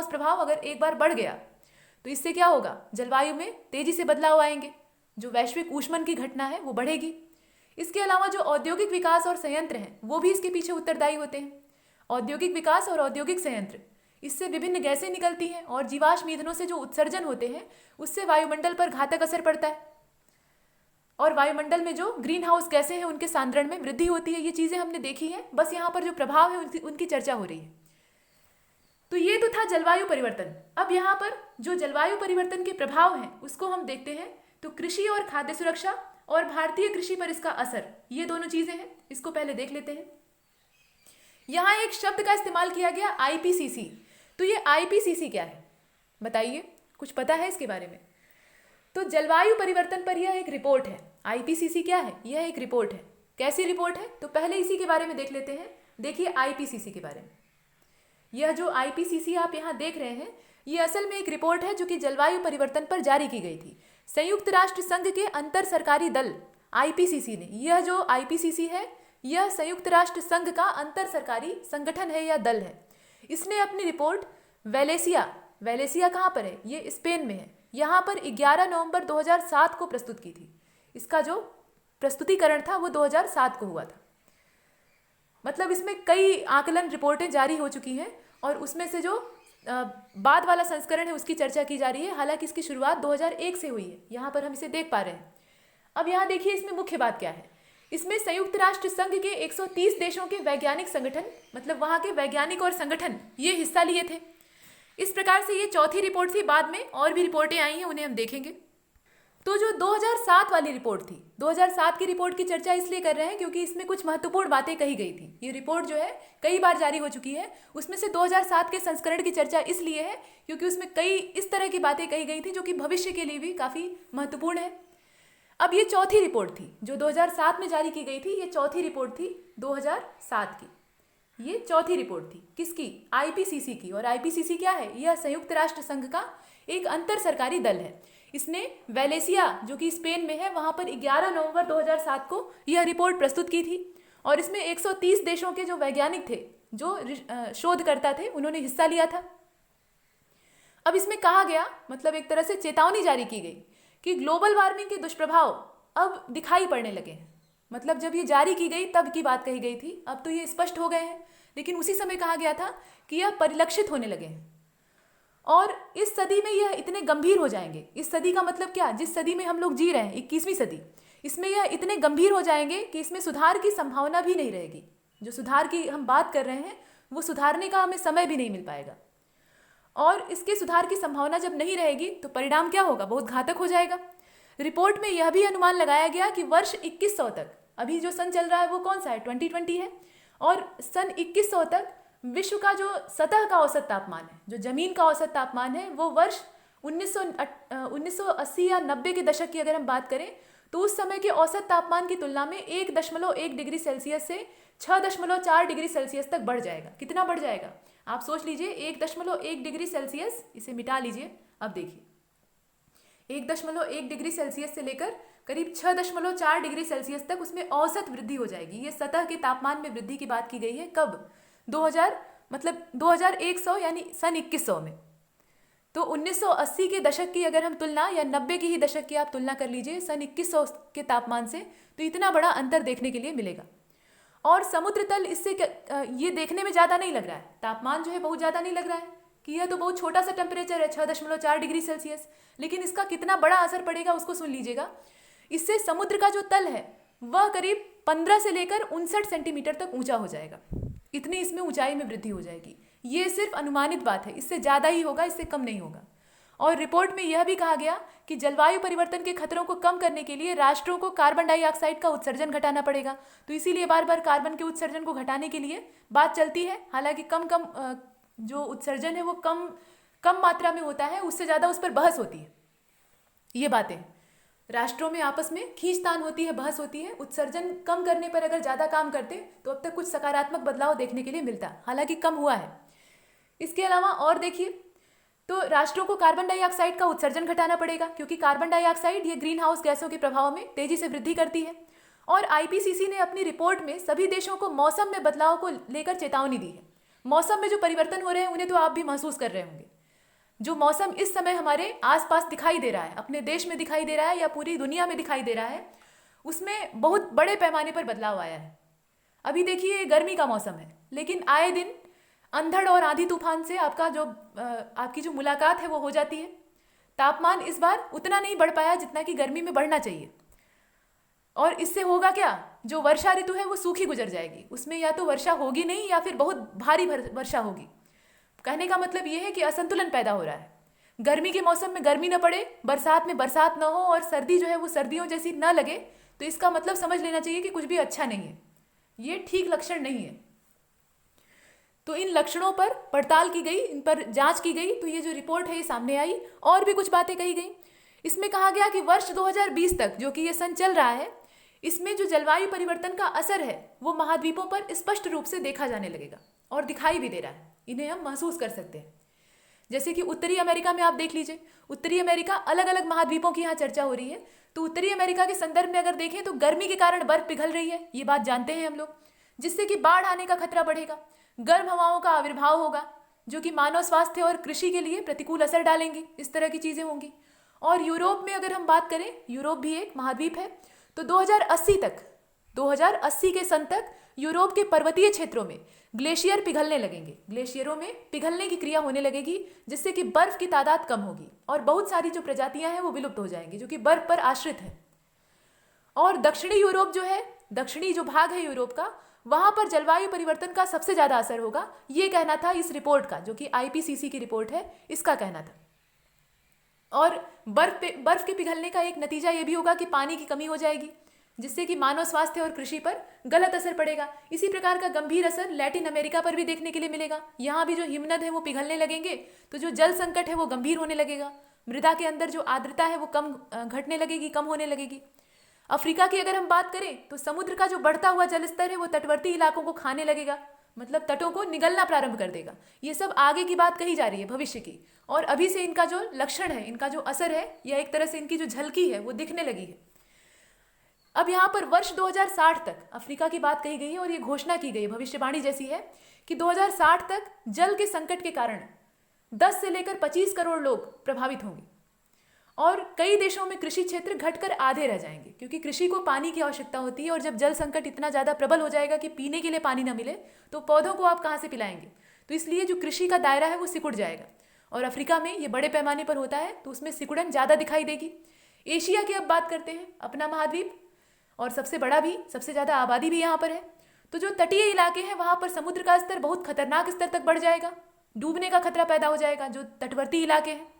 प्रभाव अगर एक बार बढ़ गया तो इससे क्या होगा? जलवायु में तेजी से बदलाव आएंगे, जो वैश्विक ऊष्मन की घटना है वो बढ़ेगी। इसके अलावा जो औद्योगिक विकास और संयंत्र हैं वो भी इसके पीछे उत्तरदायी होते हैं। औद्योगिक विकास और औद्योगिक संयंत्र, इससे विभिन्न गैसें निकलती हैं और जीवाश्म ईंधनों से जो उत्सर्जन होते हैं उससे वायुमंडल पर घातक असर पड़ता है और वायुमंडल में जो ग्रीन हाउस गैसें हैं उनके सांद्रण में वृद्धि होती है। ये चीज़ें हमने देखी हैं, बस यहाँ पर जो प्रभाव है उनकी चर्चा हो रही है। तो ये तो था जलवायु परिवर्तन। अब यहाँ पर जो जलवायु परिवर्तन के प्रभाव हैं उसको हम देखते हैं। तो कृषि और खाद्य सुरक्षा और भारतीय कृषि पर इसका असर, ये दोनों चीज़ें हैं, इसको पहले देख लेते हैं। यहाँ एक शब्द का इस्तेमाल किया गया आईपीसीसी। तो ये आईपीसीसी क्या है बताइए, कुछ पता है इसके बारे में? तो जलवायु परिवर्तन पर यह एक रिपोर्ट है। आईपीसीसी क्या है? यह एक रिपोर्ट है। कैसी रिपोर्ट है? तो पहले इसी के बारे में देख लेते हैं। देखिए आईपीसीसी के बारे में। यह जो आईपीसीसी आप यहाँ देख रहे हैं, ये असल में एक रिपोर्ट है जो कि जलवायु परिवर्तन पर जारी की गई थी। संयुक्त राष्ट्र संघ के अंतर सरकारी दल आईपीसीसी ने, यह जो आईपीसीसी है यह संयुक्त राष्ट्र संघ का अंतर सरकारी संगठन है या दल है। इसने अपनी रिपोर्ट वेलेसिया कहाँ पर है? ये स्पेन में है। यहाँ पर 11 नवंबर 2007 को प्रस्तुत की थी। इसका जो प्रस्तुतिकरण था वो 2007 को हुआ था। मतलब इसमें कई आकलन रिपोर्टें जारी हो चुकी हैं और उसमें से जो बाद वाला संस्करण है उसकी चर्चा की जा रही है। हालांकि इसकी शुरुआत 2001 से हुई है, यहाँ पर हम इसे देख पा रहे हैं। अब यहाँ देखिए इसमें मुख्य बात क्या है। इसमें संयुक्त राष्ट्र संघ के 130 देशों के वैज्ञानिक संगठन, मतलब वहाँ के वैज्ञानिक और संगठन, ये हिस्सा लिए थे। इस प्रकार से ये चौथी रिपोर्ट थी। बाद में और भी रिपोर्टें आई हैं, उन्हें हम देखेंगे। तो जो 2007 वाली रिपोर्ट थी, 2007 की रिपोर्ट की चर्चा इसलिए कर रहे हैं क्योंकि इसमें कुछ महत्वपूर्ण बातें कही गई थी। ये रिपोर्ट जो है कई बार जारी हो चुकी है। उसमें से 2007 के संस्करण की चर्चा इसलिए है क्योंकि उसमें कई इस तरह की बातें कही गई थी जो कि भविष्य के लिए भी काफ़ी महत्वपूर्ण है। अब ये चौथी रिपोर्ट थी जो 2007 में जारी की गई थी। ये चौथी रिपोर्ट थी 2007 की। ये चौथी रिपोर्ट थी किसकी? आईपीसीसी की। और आईपीसीसी क्या है? यह संयुक्त राष्ट्र संघ का एक अंतर सरकारी दल है। इसने वेलेसिया जो कि स्पेन में है वहाँ पर 11 नवंबर 2007 को यह रिपोर्ट प्रस्तुत की थी। और इसमें 130 देशों के जो वैज्ञानिक थे, जो शोधकर्ता थे, उन्होंने हिस्सा लिया था। अब इसमें कहा गया, मतलब एक तरह से चेतावनी जारी की गई कि ग्लोबल वार्मिंग के दुष्प्रभाव अब दिखाई पड़ने लगे हैं। मतलब जब ये जारी की गई तब की बात कही गई थी, अब तो ये स्पष्ट हो गए हैं। लेकिन उसी समय कहा गया था कि यह परिलक्षित होने लगे हैं और इस सदी में यह इतने गंभीर हो जाएंगे। इस सदी का मतलब क्या? जिस सदी में हम लोग जी रहे हैं, 21वीं सदी, इसमें यह इतने गंभीर हो जाएंगे कि इसमें सुधार की संभावना भी नहीं रहेगी। जो सुधार की हम बात कर रहे हैं वो सुधारने का हमें समय भी नहीं मिल पाएगा। और इसके सुधार की संभावना जब नहीं रहेगी तो परिणाम क्या होगा? बहुत घातक हो जाएगा। रिपोर्ट में यह भी अनुमान लगाया गया कि वर्ष 2100 तक, अभी जो सन चल रहा है वो कौन सा है? 2020 है। और सन 2100 तक विश्व का जो सतह का औसत तापमान है, जो जमीन का औसत तापमान है, वो वर्ष 1980 या 90 के दशक की अगर हम बात करें तो उस समय के औसत तापमान की तुलना में 1.1 डिग्री सेल्सियस से 6.4 डिग्री सेल्सियस तक बढ़ जाएगा। कितना बढ़ जाएगा? आप सोच लीजिए, 1.1 डिग्री सेल्सियस, इसे मिटा लीजिए। अब देखिए 1.1 डिग्री सेल्सियस से लेकर करीब 6.4 डिग्री सेल्सियस तक उसमें औसत वृद्धि हो जाएगी। ये सतह के तापमान में वृद्धि की बात की गई है। कब? 2100 यानी सन 2100 में। तो 1980 के दशक की अगर हम तुलना, या 90 के ही दशक की आप तुलना कर लीजिए सन 2100 के तापमान से, तो इतना बड़ा अंतर देखने के लिए मिलेगा। और समुद्र तल इससे ये देखने में ज़्यादा नहीं लग रहा है, तापमान जो है बहुत ज़्यादा नहीं लग रहा है कि यह तो बहुत छोटा सा टेम्परेचर है 6.4 डिग्री सेल्सियस, लेकिन इसका कितना बड़ा असर पड़ेगा उसको सुन लीजिएगा। इससे समुद्र का जो तल है वह करीब 15 से लेकर 59 सेंटीमीटर तक ऊंचा हो जाएगा। इतनी इसमें ऊंचाई में वृद्धि हो जाएगी। ये सिर्फ अनुमानित बात है, इससे ज़्यादा ही होगा, इससे कम नहीं होगा। और रिपोर्ट में यह भी कहा गया कि जलवायु परिवर्तन के खतरों को कम करने के लिए राष्ट्रों को कार्बन डाइऑक्साइड का उत्सर्जन घटाना पड़ेगा। तो इसीलिए बार बार कार्बन के उत्सर्जन को घटाने के लिए बात चलती है। हालांकि जो उत्सर्जन है वो कम मात्रा में होता है, उससे ज़्यादा उस पर बहस होती है। ये बातें राष्ट्रों में आपस में खींचतान होती है, बहस होती है। उत्सर्जन कम करने पर अगर ज़्यादा काम करते तो अब तक कुछ सकारात्मक बदलाव देखने के लिए मिलता, हालांकि कम हुआ है। इसके अलावा और देखिए, तो राष्ट्रों को कार्बन डाइऑक्साइड का उत्सर्जन घटाना पड़ेगा, क्योंकि कार्बन डाइऑक्साइड ये ग्रीन हाउस गैसों के प्रभाव में तेजी से वृद्धि करती है। और आईपीसीसी ने अपनी रिपोर्ट में सभी देशों को मौसम में बदलाव को लेकर चेतावनी दी है। मौसम में जो परिवर्तन हो रहे हैं उन्हें तो आप भी महसूस कर रहे होंगे। जो मौसम इस समय हमारे आसपास दिखाई दे रहा है, अपने देश में दिखाई दे रहा है या पूरी दुनिया में दिखाई दे रहा है, उसमें बहुत बड़े पैमाने पर बदलाव आया है। अभी देखिए गर्मी का मौसम है, लेकिन आए दिन अंधड़ और आंधी तूफान से आपकी जो मुलाकात है वो हो जाती है। तापमान इस बार उतना नहीं बढ़ पाया जितना कि गर्मी में बढ़ना चाहिए। और इससे होगा क्या? जो वर्षा ऋतु है वो सूखी गुजर जाएगी, उसमें या तो वर्षा होगी नहीं या फिर बहुत भारी वर्षा होगी। कहने का मतलब ये है कि असंतुलन पैदा हो रहा है। गर्मी के मौसम में गर्मी न पड़े, बरसात में बरसात न हो और सर्दी जो है वो सर्दियों जैसी न लगे, तो इसका मतलब समझ लेना चाहिए कि कुछ भी अच्छा नहीं है, ये ठीक लक्षण नहीं है। तो इन लक्षणों पर पड़ताल की गई, इन पर जांच की गई, तो ये जो रिपोर्ट है ये सामने आई। और भी कुछ बातें कही गई। इसमें कहा गया कि वर्ष 2020 तक, जो कि ये सन चल रहा है, इसमें जो जलवायु परिवर्तन का असर है वो महाद्वीपों पर स्पष्ट रूप से देखा जाने लगेगा और दिखाई भी दे रहा है, इन्हें हम महसूस कर सकते हैं। जैसे कि उत्तरी अमेरिका में आप देख लीजिए, उत्तरी अमेरिका, अलग अलग महाद्वीपों की यहाँ चर्चा हो रही है, तो उत्तरी अमेरिका के संदर्भ में अगर देखें तो गर्मी के कारण बर्फ पिघल रही है, ये बात जानते हैं हम लोग, जिससे कि बाढ़ आने का खतरा बढ़ेगा, गर्म हवाओं का आविर्भाव होगा जो कि मानव स्वास्थ्य और कृषि के लिए प्रतिकूल असर डालेंगी, इस तरह की चीजें होंगी। और यूरोप में अगर हम बात करें, यूरोप भी एक महाद्वीप है, तो 2080 के सन तक यूरोप के पर्वतीय क्षेत्रों में ग्लेशियर पिघलने लगेंगे, ग्लेशियरों में पिघलने की क्रिया होने लगेगी, जिससे कि बर्फ की तादाद कम होगी और बहुत सारी जो प्रजातियां हैं वो विलुप्त हो जाएंगी जो कि बर्फ पर आश्रित है। और दक्षिणी यूरोप जो है, दक्षिणी जो भाग है यूरोप का, वहां पर जलवायु परिवर्तन का सबसे ज्यादा असर होगा, ये कहना था इस रिपोर्ट का, जो कि आईपीसीसी की रिपोर्ट है, इसका कहना था। और बर्फ के पिघलने का एक नतीजा ये भी होगा कि पानी की कमी हो जाएगी, जिससे कि मानव स्वास्थ्य और कृषि पर गलत असर पड़ेगा। इसी प्रकार का गंभीर असर लैटिन अमेरिका पर भी देखने के लिए मिलेगा। यहाँ भी जो हिमनद है वो पिघलने लगेंगे, तो जो जल संकट है वो गंभीर होने लगेगा, मृदा के अंदर जो आर्द्रता है वो कम घटने लगेगी, कम होने लगेगी। अफ्रीका की अगर हम बात करें तो समुद्र का जो बढ़ता हुआ जल स्तर है वो तटवर्ती इलाकों को खाने लगेगा, मतलब तटों को निगलना प्रारंभ कर देगा। ये सब आगे की बात कही जा रही है, भविष्य की, और अभी से इनका जो लक्षण है, इनका जो असर है, या एक तरह से इनकी जो झलकी है वो दिखने लगी है। अब यहाँ पर वर्ष 2060 तक अफ्रीका की बात कही गई है और ये घोषणा की गई, भविष्यवाणी जैसी है कि 2060 तक जल के संकट के कारण 10 से लेकर 25 करोड़ लोग प्रभावित होंगे और कई देशों में कृषि क्षेत्र घटकर आधे रह जाएंगे, क्योंकि कृषि को पानी की आवश्यकता होती है और जब जल संकट इतना ज़्यादा प्रबल हो जाएगा कि पीने के लिए पानी ना मिले तो पौधों को आप कहाँ से पिलाएंगे, तो इसलिए जो कृषि का दायरा है वो सिकुड़ जाएगा। और अफ्रीका में ये बड़े पैमाने पर होता है, तो उसमें सिकुड़न ज़्यादा दिखाई देगी। एशिया की अब बात करते हैं, अपना महाद्वीप और सबसे बड़ा भी, सबसे ज़्यादा आबादी भी यहाँ पर है, तो जो तटीय इलाके हैं वहाँ पर समुद्र का स्तर बहुत खतरनाक स्तर तक बढ़ जाएगा, डूबने का खतरा पैदा हो जाएगा जो तटवर्ती इलाके हैं।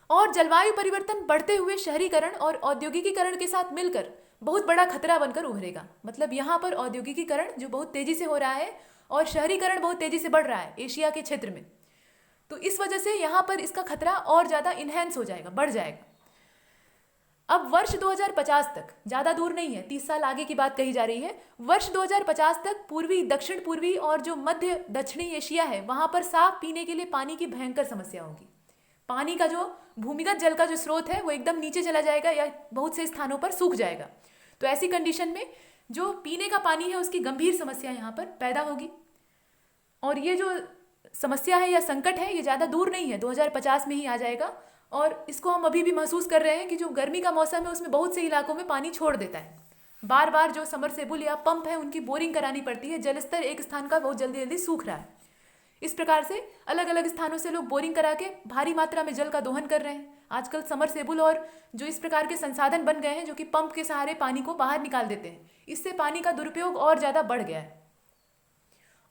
और जलवायु परिवर्तन बढ़ते हुए शहरीकरण और औद्योगिकीकरण के साथ मिलकर बहुत बड़ा खतरा बनकर उभरेगा। मतलब यहाँ पर औद्योगिकीकरण जो बहुत तेजी से हो रहा है और शहरीकरण बहुत तेजी से बढ़ रहा है एशिया के क्षेत्र में, तो इस वजह से यहाँ पर इसका खतरा और ज़्यादा इन्हेंस हो जाएगा, बढ़ जाएगा। अब वर्ष 2050 तक, ज़्यादा दूर नहीं है, 30 साल आगे की बात कही जा रही है, वर्ष 2050 तक पूर्वी, दक्षिण पूर्वी और जो मध्य दक्षिणी एशिया है वहाँ पर साफ पीने के लिए पानी की भयंकर समस्या होगी। पानी का जो भूमिगत जल का जो स्रोत है वो एकदम नीचे चला जाएगा या बहुत से स्थानों पर सूख जाएगा। तो ऐसी कंडीशन में जो पीने का पानी है उसकी गंभीर समस्या यहाँ पर पैदा होगी। और ये जो समस्या है या संकट है ये ज़्यादा दूर नहीं है, 2050 में ही आ जाएगा। और इसको हम अभी भी महसूस कर रहे हैं कि जो गर्मी का मौसम है उसमें बहुत से इलाकों में पानी छोड़ देता है, बार बार जो समरसेबुल या पंप है उनकी बोरिंग करानी पड़ती है, जल स्तर एक स्थान का बहुत जल्दी जल्दी सूख रहा है। इस प्रकार से अलग अलग स्थानों से लोग बोरिंग करा के भारी मात्रा में जल का दोहन कर रहे हैं। आजकल समरसेबुल और जो इस प्रकार के संसाधन बन गए हैं जो कि पंप के सहारे पानी को बाहर निकाल देते हैं, इससे पानी का दुरुपयोग और ज़्यादा बढ़ गया है।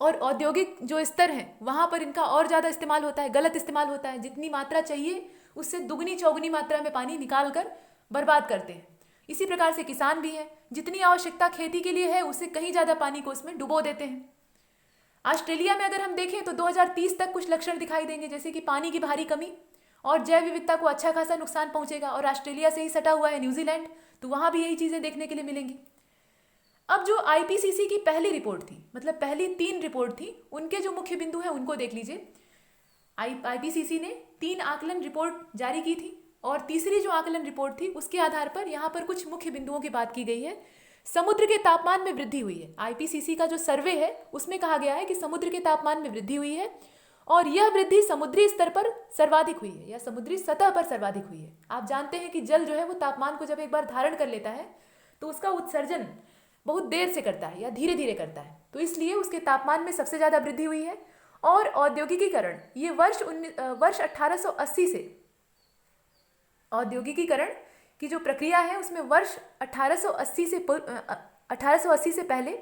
और औद्योगिक जो स्तर है वहाँ पर इनका और ज़्यादा इस्तेमाल होता है, गलत इस्तेमाल होता है, जितनी मात्रा चाहिए उससे दुगनी चौगुनी मात्रा में पानी निकाल कर बर्बाद करते हैं। इसी प्रकार से किसान भी है, जितनी आवश्यकता खेती के लिए है उससे कहीं ज़्यादा पानी को उसमें डुबो देते हैं। ऑस्ट्रेलिया में अगर हम देखें तो 2030 तक कुछ लक्षण दिखाई देंगे, जैसे कि पानी की भारी कमी और जैव विविधता को अच्छा खासा नुकसान पहुंचेगा। और ऑस्ट्रेलिया से ही सटा हुआ है न्यूजीलैंड, तो वहाँ भी यही चीज़ें देखने के लिए मिलेंगी। अब जो आईपीसीसी की पहली रिपोर्ट थी, मतलब पहली 3 रिपोर्ट थी, उनके जो मुख्य बिंदु हैं उनको देख लीजिए। आईपीसीसी ने 3 आकलन रिपोर्ट जारी की थी और तीसरी जो आकलन रिपोर्ट थी उसके आधार पर यहाँ पर कुछ मुख्य बिंदुओं की बात की गई है। समुद्र के तापमान में वृद्धि हुई है। आईपीसीसी का जो सर्वे है उसमें कहा गया है कि समुद्र के तापमान में वृद्धि हुई है और यह वृद्धि समुद्री स्तर पर सर्वाधिक हुई है या समुद्री सतह पर सर्वाधिक हुई है। आप जानते हैं कि जल जो है वो तापमान को जब एक बार धारण कर लेता है तो उसका उत्सर्जन बहुत देर से करता है या धीरे धीरे करता है, तो इसलिए उसके तापमान में सबसे ज़्यादा वृद्धि हुई है। और औद्योगिकीकरण, ये वर्ष 1880 से औद्योगिकीकरण की जो प्रक्रिया है उसमें वर्ष 1880 से पहले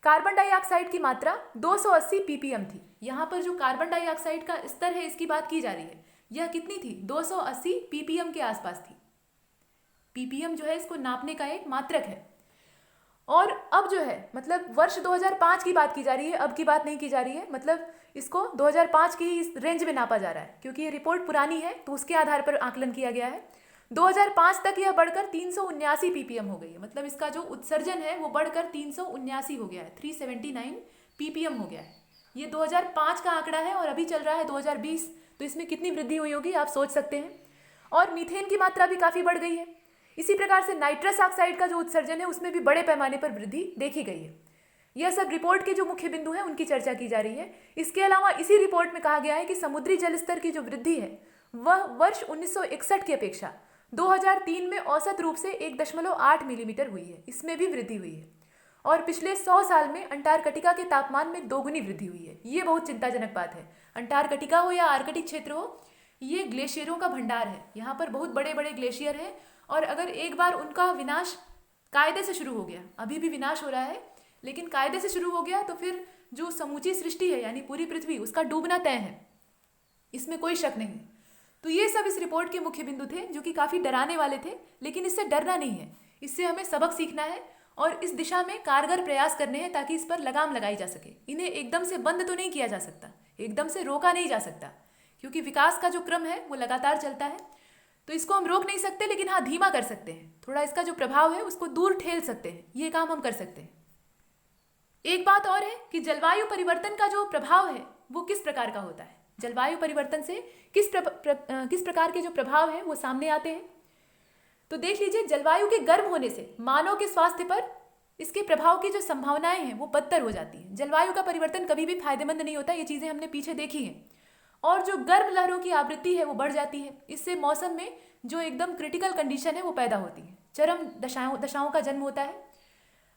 कार्बन डाइऑक्साइड की मात्रा 280 ppm थी। यहाँ पर जो कार्बन डाइऑक्साइड का स्तर है इसकी बात की जा रही है, यह कितनी थी? 280 ppm के आसपास थी। ppm जो है इसको नापने का एक मात्रक है। और अब जो है मतलब वर्ष 2005 की बात की जा रही है, अब की बात नहीं की जा रही है, मतलब इसको 2005 की इस रेंज में नापा जा रहा है क्योंकि ये रिपोर्ट पुरानी है तो उसके आधार पर आकलन किया गया है। 2005 तक यह बढ़कर 379 ppm हो गई है, मतलब इसका जो उत्सर्जन है वो बढ़कर 379 हो गया है, 379 ppm हो गया है। ये 2005 का आंकड़ा है और अभी चल रहा है 2020, तो इसमें कितनी वृद्धि हुई होगी आप सोच सकते हैं। और मीथेन की मात्रा भी काफ़ी बढ़ गई है। इसी प्रकार से नाइट्रस ऑक्साइड का जो उत्सर्जन है उसमें भी बड़े पैमाने पर वृद्धि देखी गई है। यह सब रिपोर्ट के जो मुख्य बिंदु हैं उनकी चर्चा की जा रही है। इसके अलावा इसी रिपोर्ट में कहा गया है कि समुद्री जल स्तर की जो वृद्धि है वह वर्ष 1961 की अपेक्षा 2003 में औसत रूप से 1.8 मिलीमीटर हुई है, इसमें भी वृद्धि हुई है। और पिछले 100 साल में अंटार्कटिका के तापमान में दोगुनी वृद्धि हुई है। ये बहुत चिंताजनक बात है। अंटार्कटिका हो या आर्कटिक क्षेत्र हो, ये ग्लेशियरों का भंडार है। यहाँ पर बहुत बड़े बड़े ग्लेशियर हैं और अगर एक बार उनका विनाश कायदे से शुरू हो गया, अभी भी विनाश हो रहा है लेकिन कायदे से शुरू हो गया, तो फिर जो समूची सृष्टि है यानी पूरी पृथ्वी, उसका डूबना तय है, इसमें कोई शक नहीं। तो ये सब इस रिपोर्ट के मुख्य बिंदु थे जो कि काफ़ी डराने वाले थे, लेकिन इससे डरना नहीं है, इससे हमें सबक सीखना है और इस दिशा में कारगर प्रयास करने हैं ताकि इस पर लगाम लगाई जा सके। इन्हें एकदम से बंद तो नहीं किया जा सकता, एकदम से रोका नहीं जा सकता, क्योंकि विकास का जो क्रम है वो लगातार चलता है। तो इसको हम रोक नहीं सकते, लेकिन हाँ धीमा कर सकते हैं, थोड़ा इसका जो प्रभाव है उसको दूर ठेल सकते हैं, ये काम हम कर सकते हैं। एक बात और है कि जलवायु परिवर्तन का जो प्रभाव है वो किस प्रकार का होता है। जलवायु परिवर्तन से किस प्रकार के जो प्रभाव हैं वो सामने आते हैं। तो देख लीजिए, जलवायु के गर्म होने से मानव के स्वास्थ्य पर इसके प्रभाव की जो संभावनाएं हैं वो बदतर हो जाती हैं। जलवायु का परिवर्तन कभी भी फायदेमंद नहीं होता, ये चीज़ें हमने पीछे देखी हैं। और जो गर्म लहरों की आवृत्ति है वो बढ़ जाती है। इससे मौसम में जो एकदम क्रिटिकल कंडीशन है वो पैदा होती है, चरम दशाओं का जन्म होता है।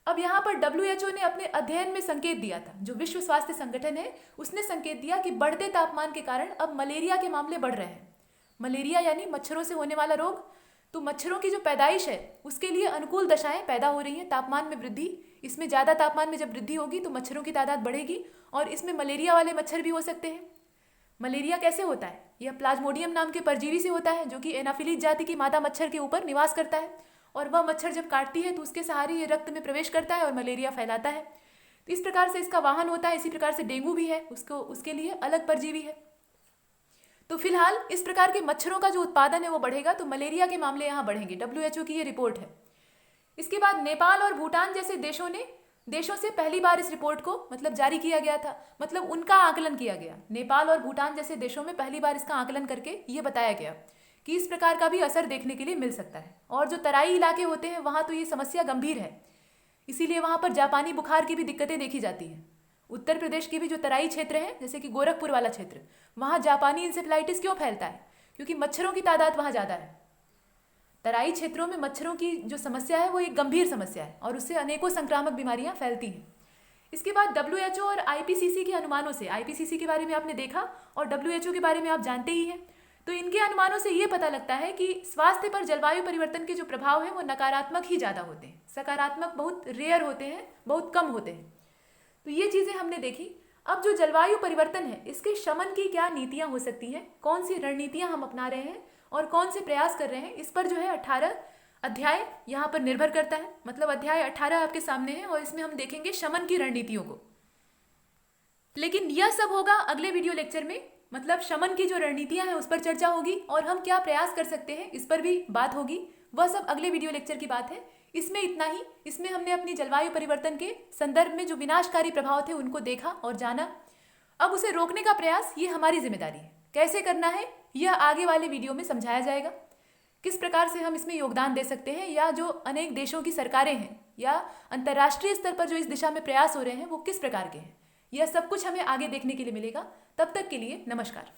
अब यहाँ पर WHO ने अपने अध्ययन में संकेत दिया था, जो विश्व स्वास्थ्य संगठन है उसने संकेत दिया कि बढ़ते तापमान के कारण अब मलेरिया के मामले बढ़ रहे हैं। मलेरिया यानी मच्छरों से होने वाला रोग। तो मच्छरों की जो पैदाइश है उसके लिए अनुकूल दशाएं पैदा हो रही हैं। तापमान में वृद्धि, इसमें ज़्यादा तापमान में जब वृद्धि होगी तो मच्छरों की तादाद बढ़ेगी और इसमें मलेरिया वाले मच्छर भी हो सकते हैं। मलेरिया कैसे होता है? यह प्लाज्मोडियम नाम के परजीवी से होता है, जो कि एनाफिलीज जाति की मादा मच्छर के ऊपर निवास करता है और वह मच्छर जब काटती है तो उसके सहारे ये रक्त में प्रवेश करता है और मलेरिया फैलाता है। तो इस प्रकार से इसका वाहन होता है। इसी प्रकार से डेंगू भी है, उसके लिए अलग परजीवी है। तो फिलहाल इस प्रकार के मच्छरों का जो उत्पादन है वो बढ़ेगा तो मलेरिया के मामले यहाँ बढ़ेंगे। WHO की ये रिपोर्ट है। इसके बाद नेपाल और भूटान जैसे देशों से पहली बार इस रिपोर्ट को जारी किया गया था, उनका आकलन किया गया। नेपाल और भूटान जैसे देशों में पहली बार इसका आकलन करके ये बताया गया कि इस प्रकार का भी असर देखने के लिए मिल सकता है। और जो तराई इलाके होते हैं वहाँ तो ये समस्या गंभीर है, इसीलिए वहाँ पर जापानी बुखार की भी दिक्कतें देखी जाती हैं। उत्तर प्रदेश की भी जो तराई क्षेत्र है, जैसे कि गोरखपुर वाला क्षेत्र, वहाँ जापानी इंसेफ्लाइटिस क्यों फैलता है? क्योंकि मच्छरों की तादाद वहाँ ज़्यादा है। तराई क्षेत्रों में मच्छरों की जो समस्या है वो एक गंभीर समस्या है और उससे अनेकों संक्रामक बीमारियाँ फैलती हैं। इसके बाद WHO और IPCC के अनुमानों से, IPCC के बारे में आपने देखा और WHO के बारे में आप जानते ही हैं, तो इनके अनुमानों से ये पता लगता है कि स्वास्थ्य पर जलवायु परिवर्तन के जो प्रभाव हैं वो नकारात्मक ही ज़्यादा होते हैं, सकारात्मक बहुत रेयर होते हैं, बहुत कम होते हैं। तो ये चीज़ें हमने देखी। अब जो जलवायु परिवर्तन है इसके शमन की क्या नीतियाँ हो सकती हैं, कौन सी रणनीतियाँ हम अपना रहे हैं और कौन से प्रयास कर रहे हैं, इस पर जो है 18 अध्याय यहाँ पर निर्भर करता है। अध्याय 18 आपके सामने है और इसमें हम देखेंगे शमन की रणनीतियों को। लेकिन यह सब होगा अगले वीडियो लेक्चर में। शमन की जो रणनीतियां हैं उस पर चर्चा होगी और हम क्या प्रयास कर सकते हैं इस पर भी बात होगी। वह सब अगले वीडियो लेक्चर की बात है। इसमें इतना ही। इसमें हमने अपनी जलवायु परिवर्तन के संदर्भ में जो विनाशकारी प्रभाव थे उनको देखा और जाना। अब उसे रोकने का प्रयास ये हमारी जिम्मेदारी है। कैसे करना है यह आगे वाले वीडियो में समझाया जाएगा। किस प्रकार से हम इसमें योगदान दे सकते हैं, या जो अनेक देशों की सरकारें हैं या अंतर्राष्ट्रीय स्तर पर जो इस दिशा में प्रयास हो रहे हैं वो किस प्रकार के हैं, यह सब कुछ हमें आगे देखने के लिए मिलेगा। तब तक के लिए नमस्कार।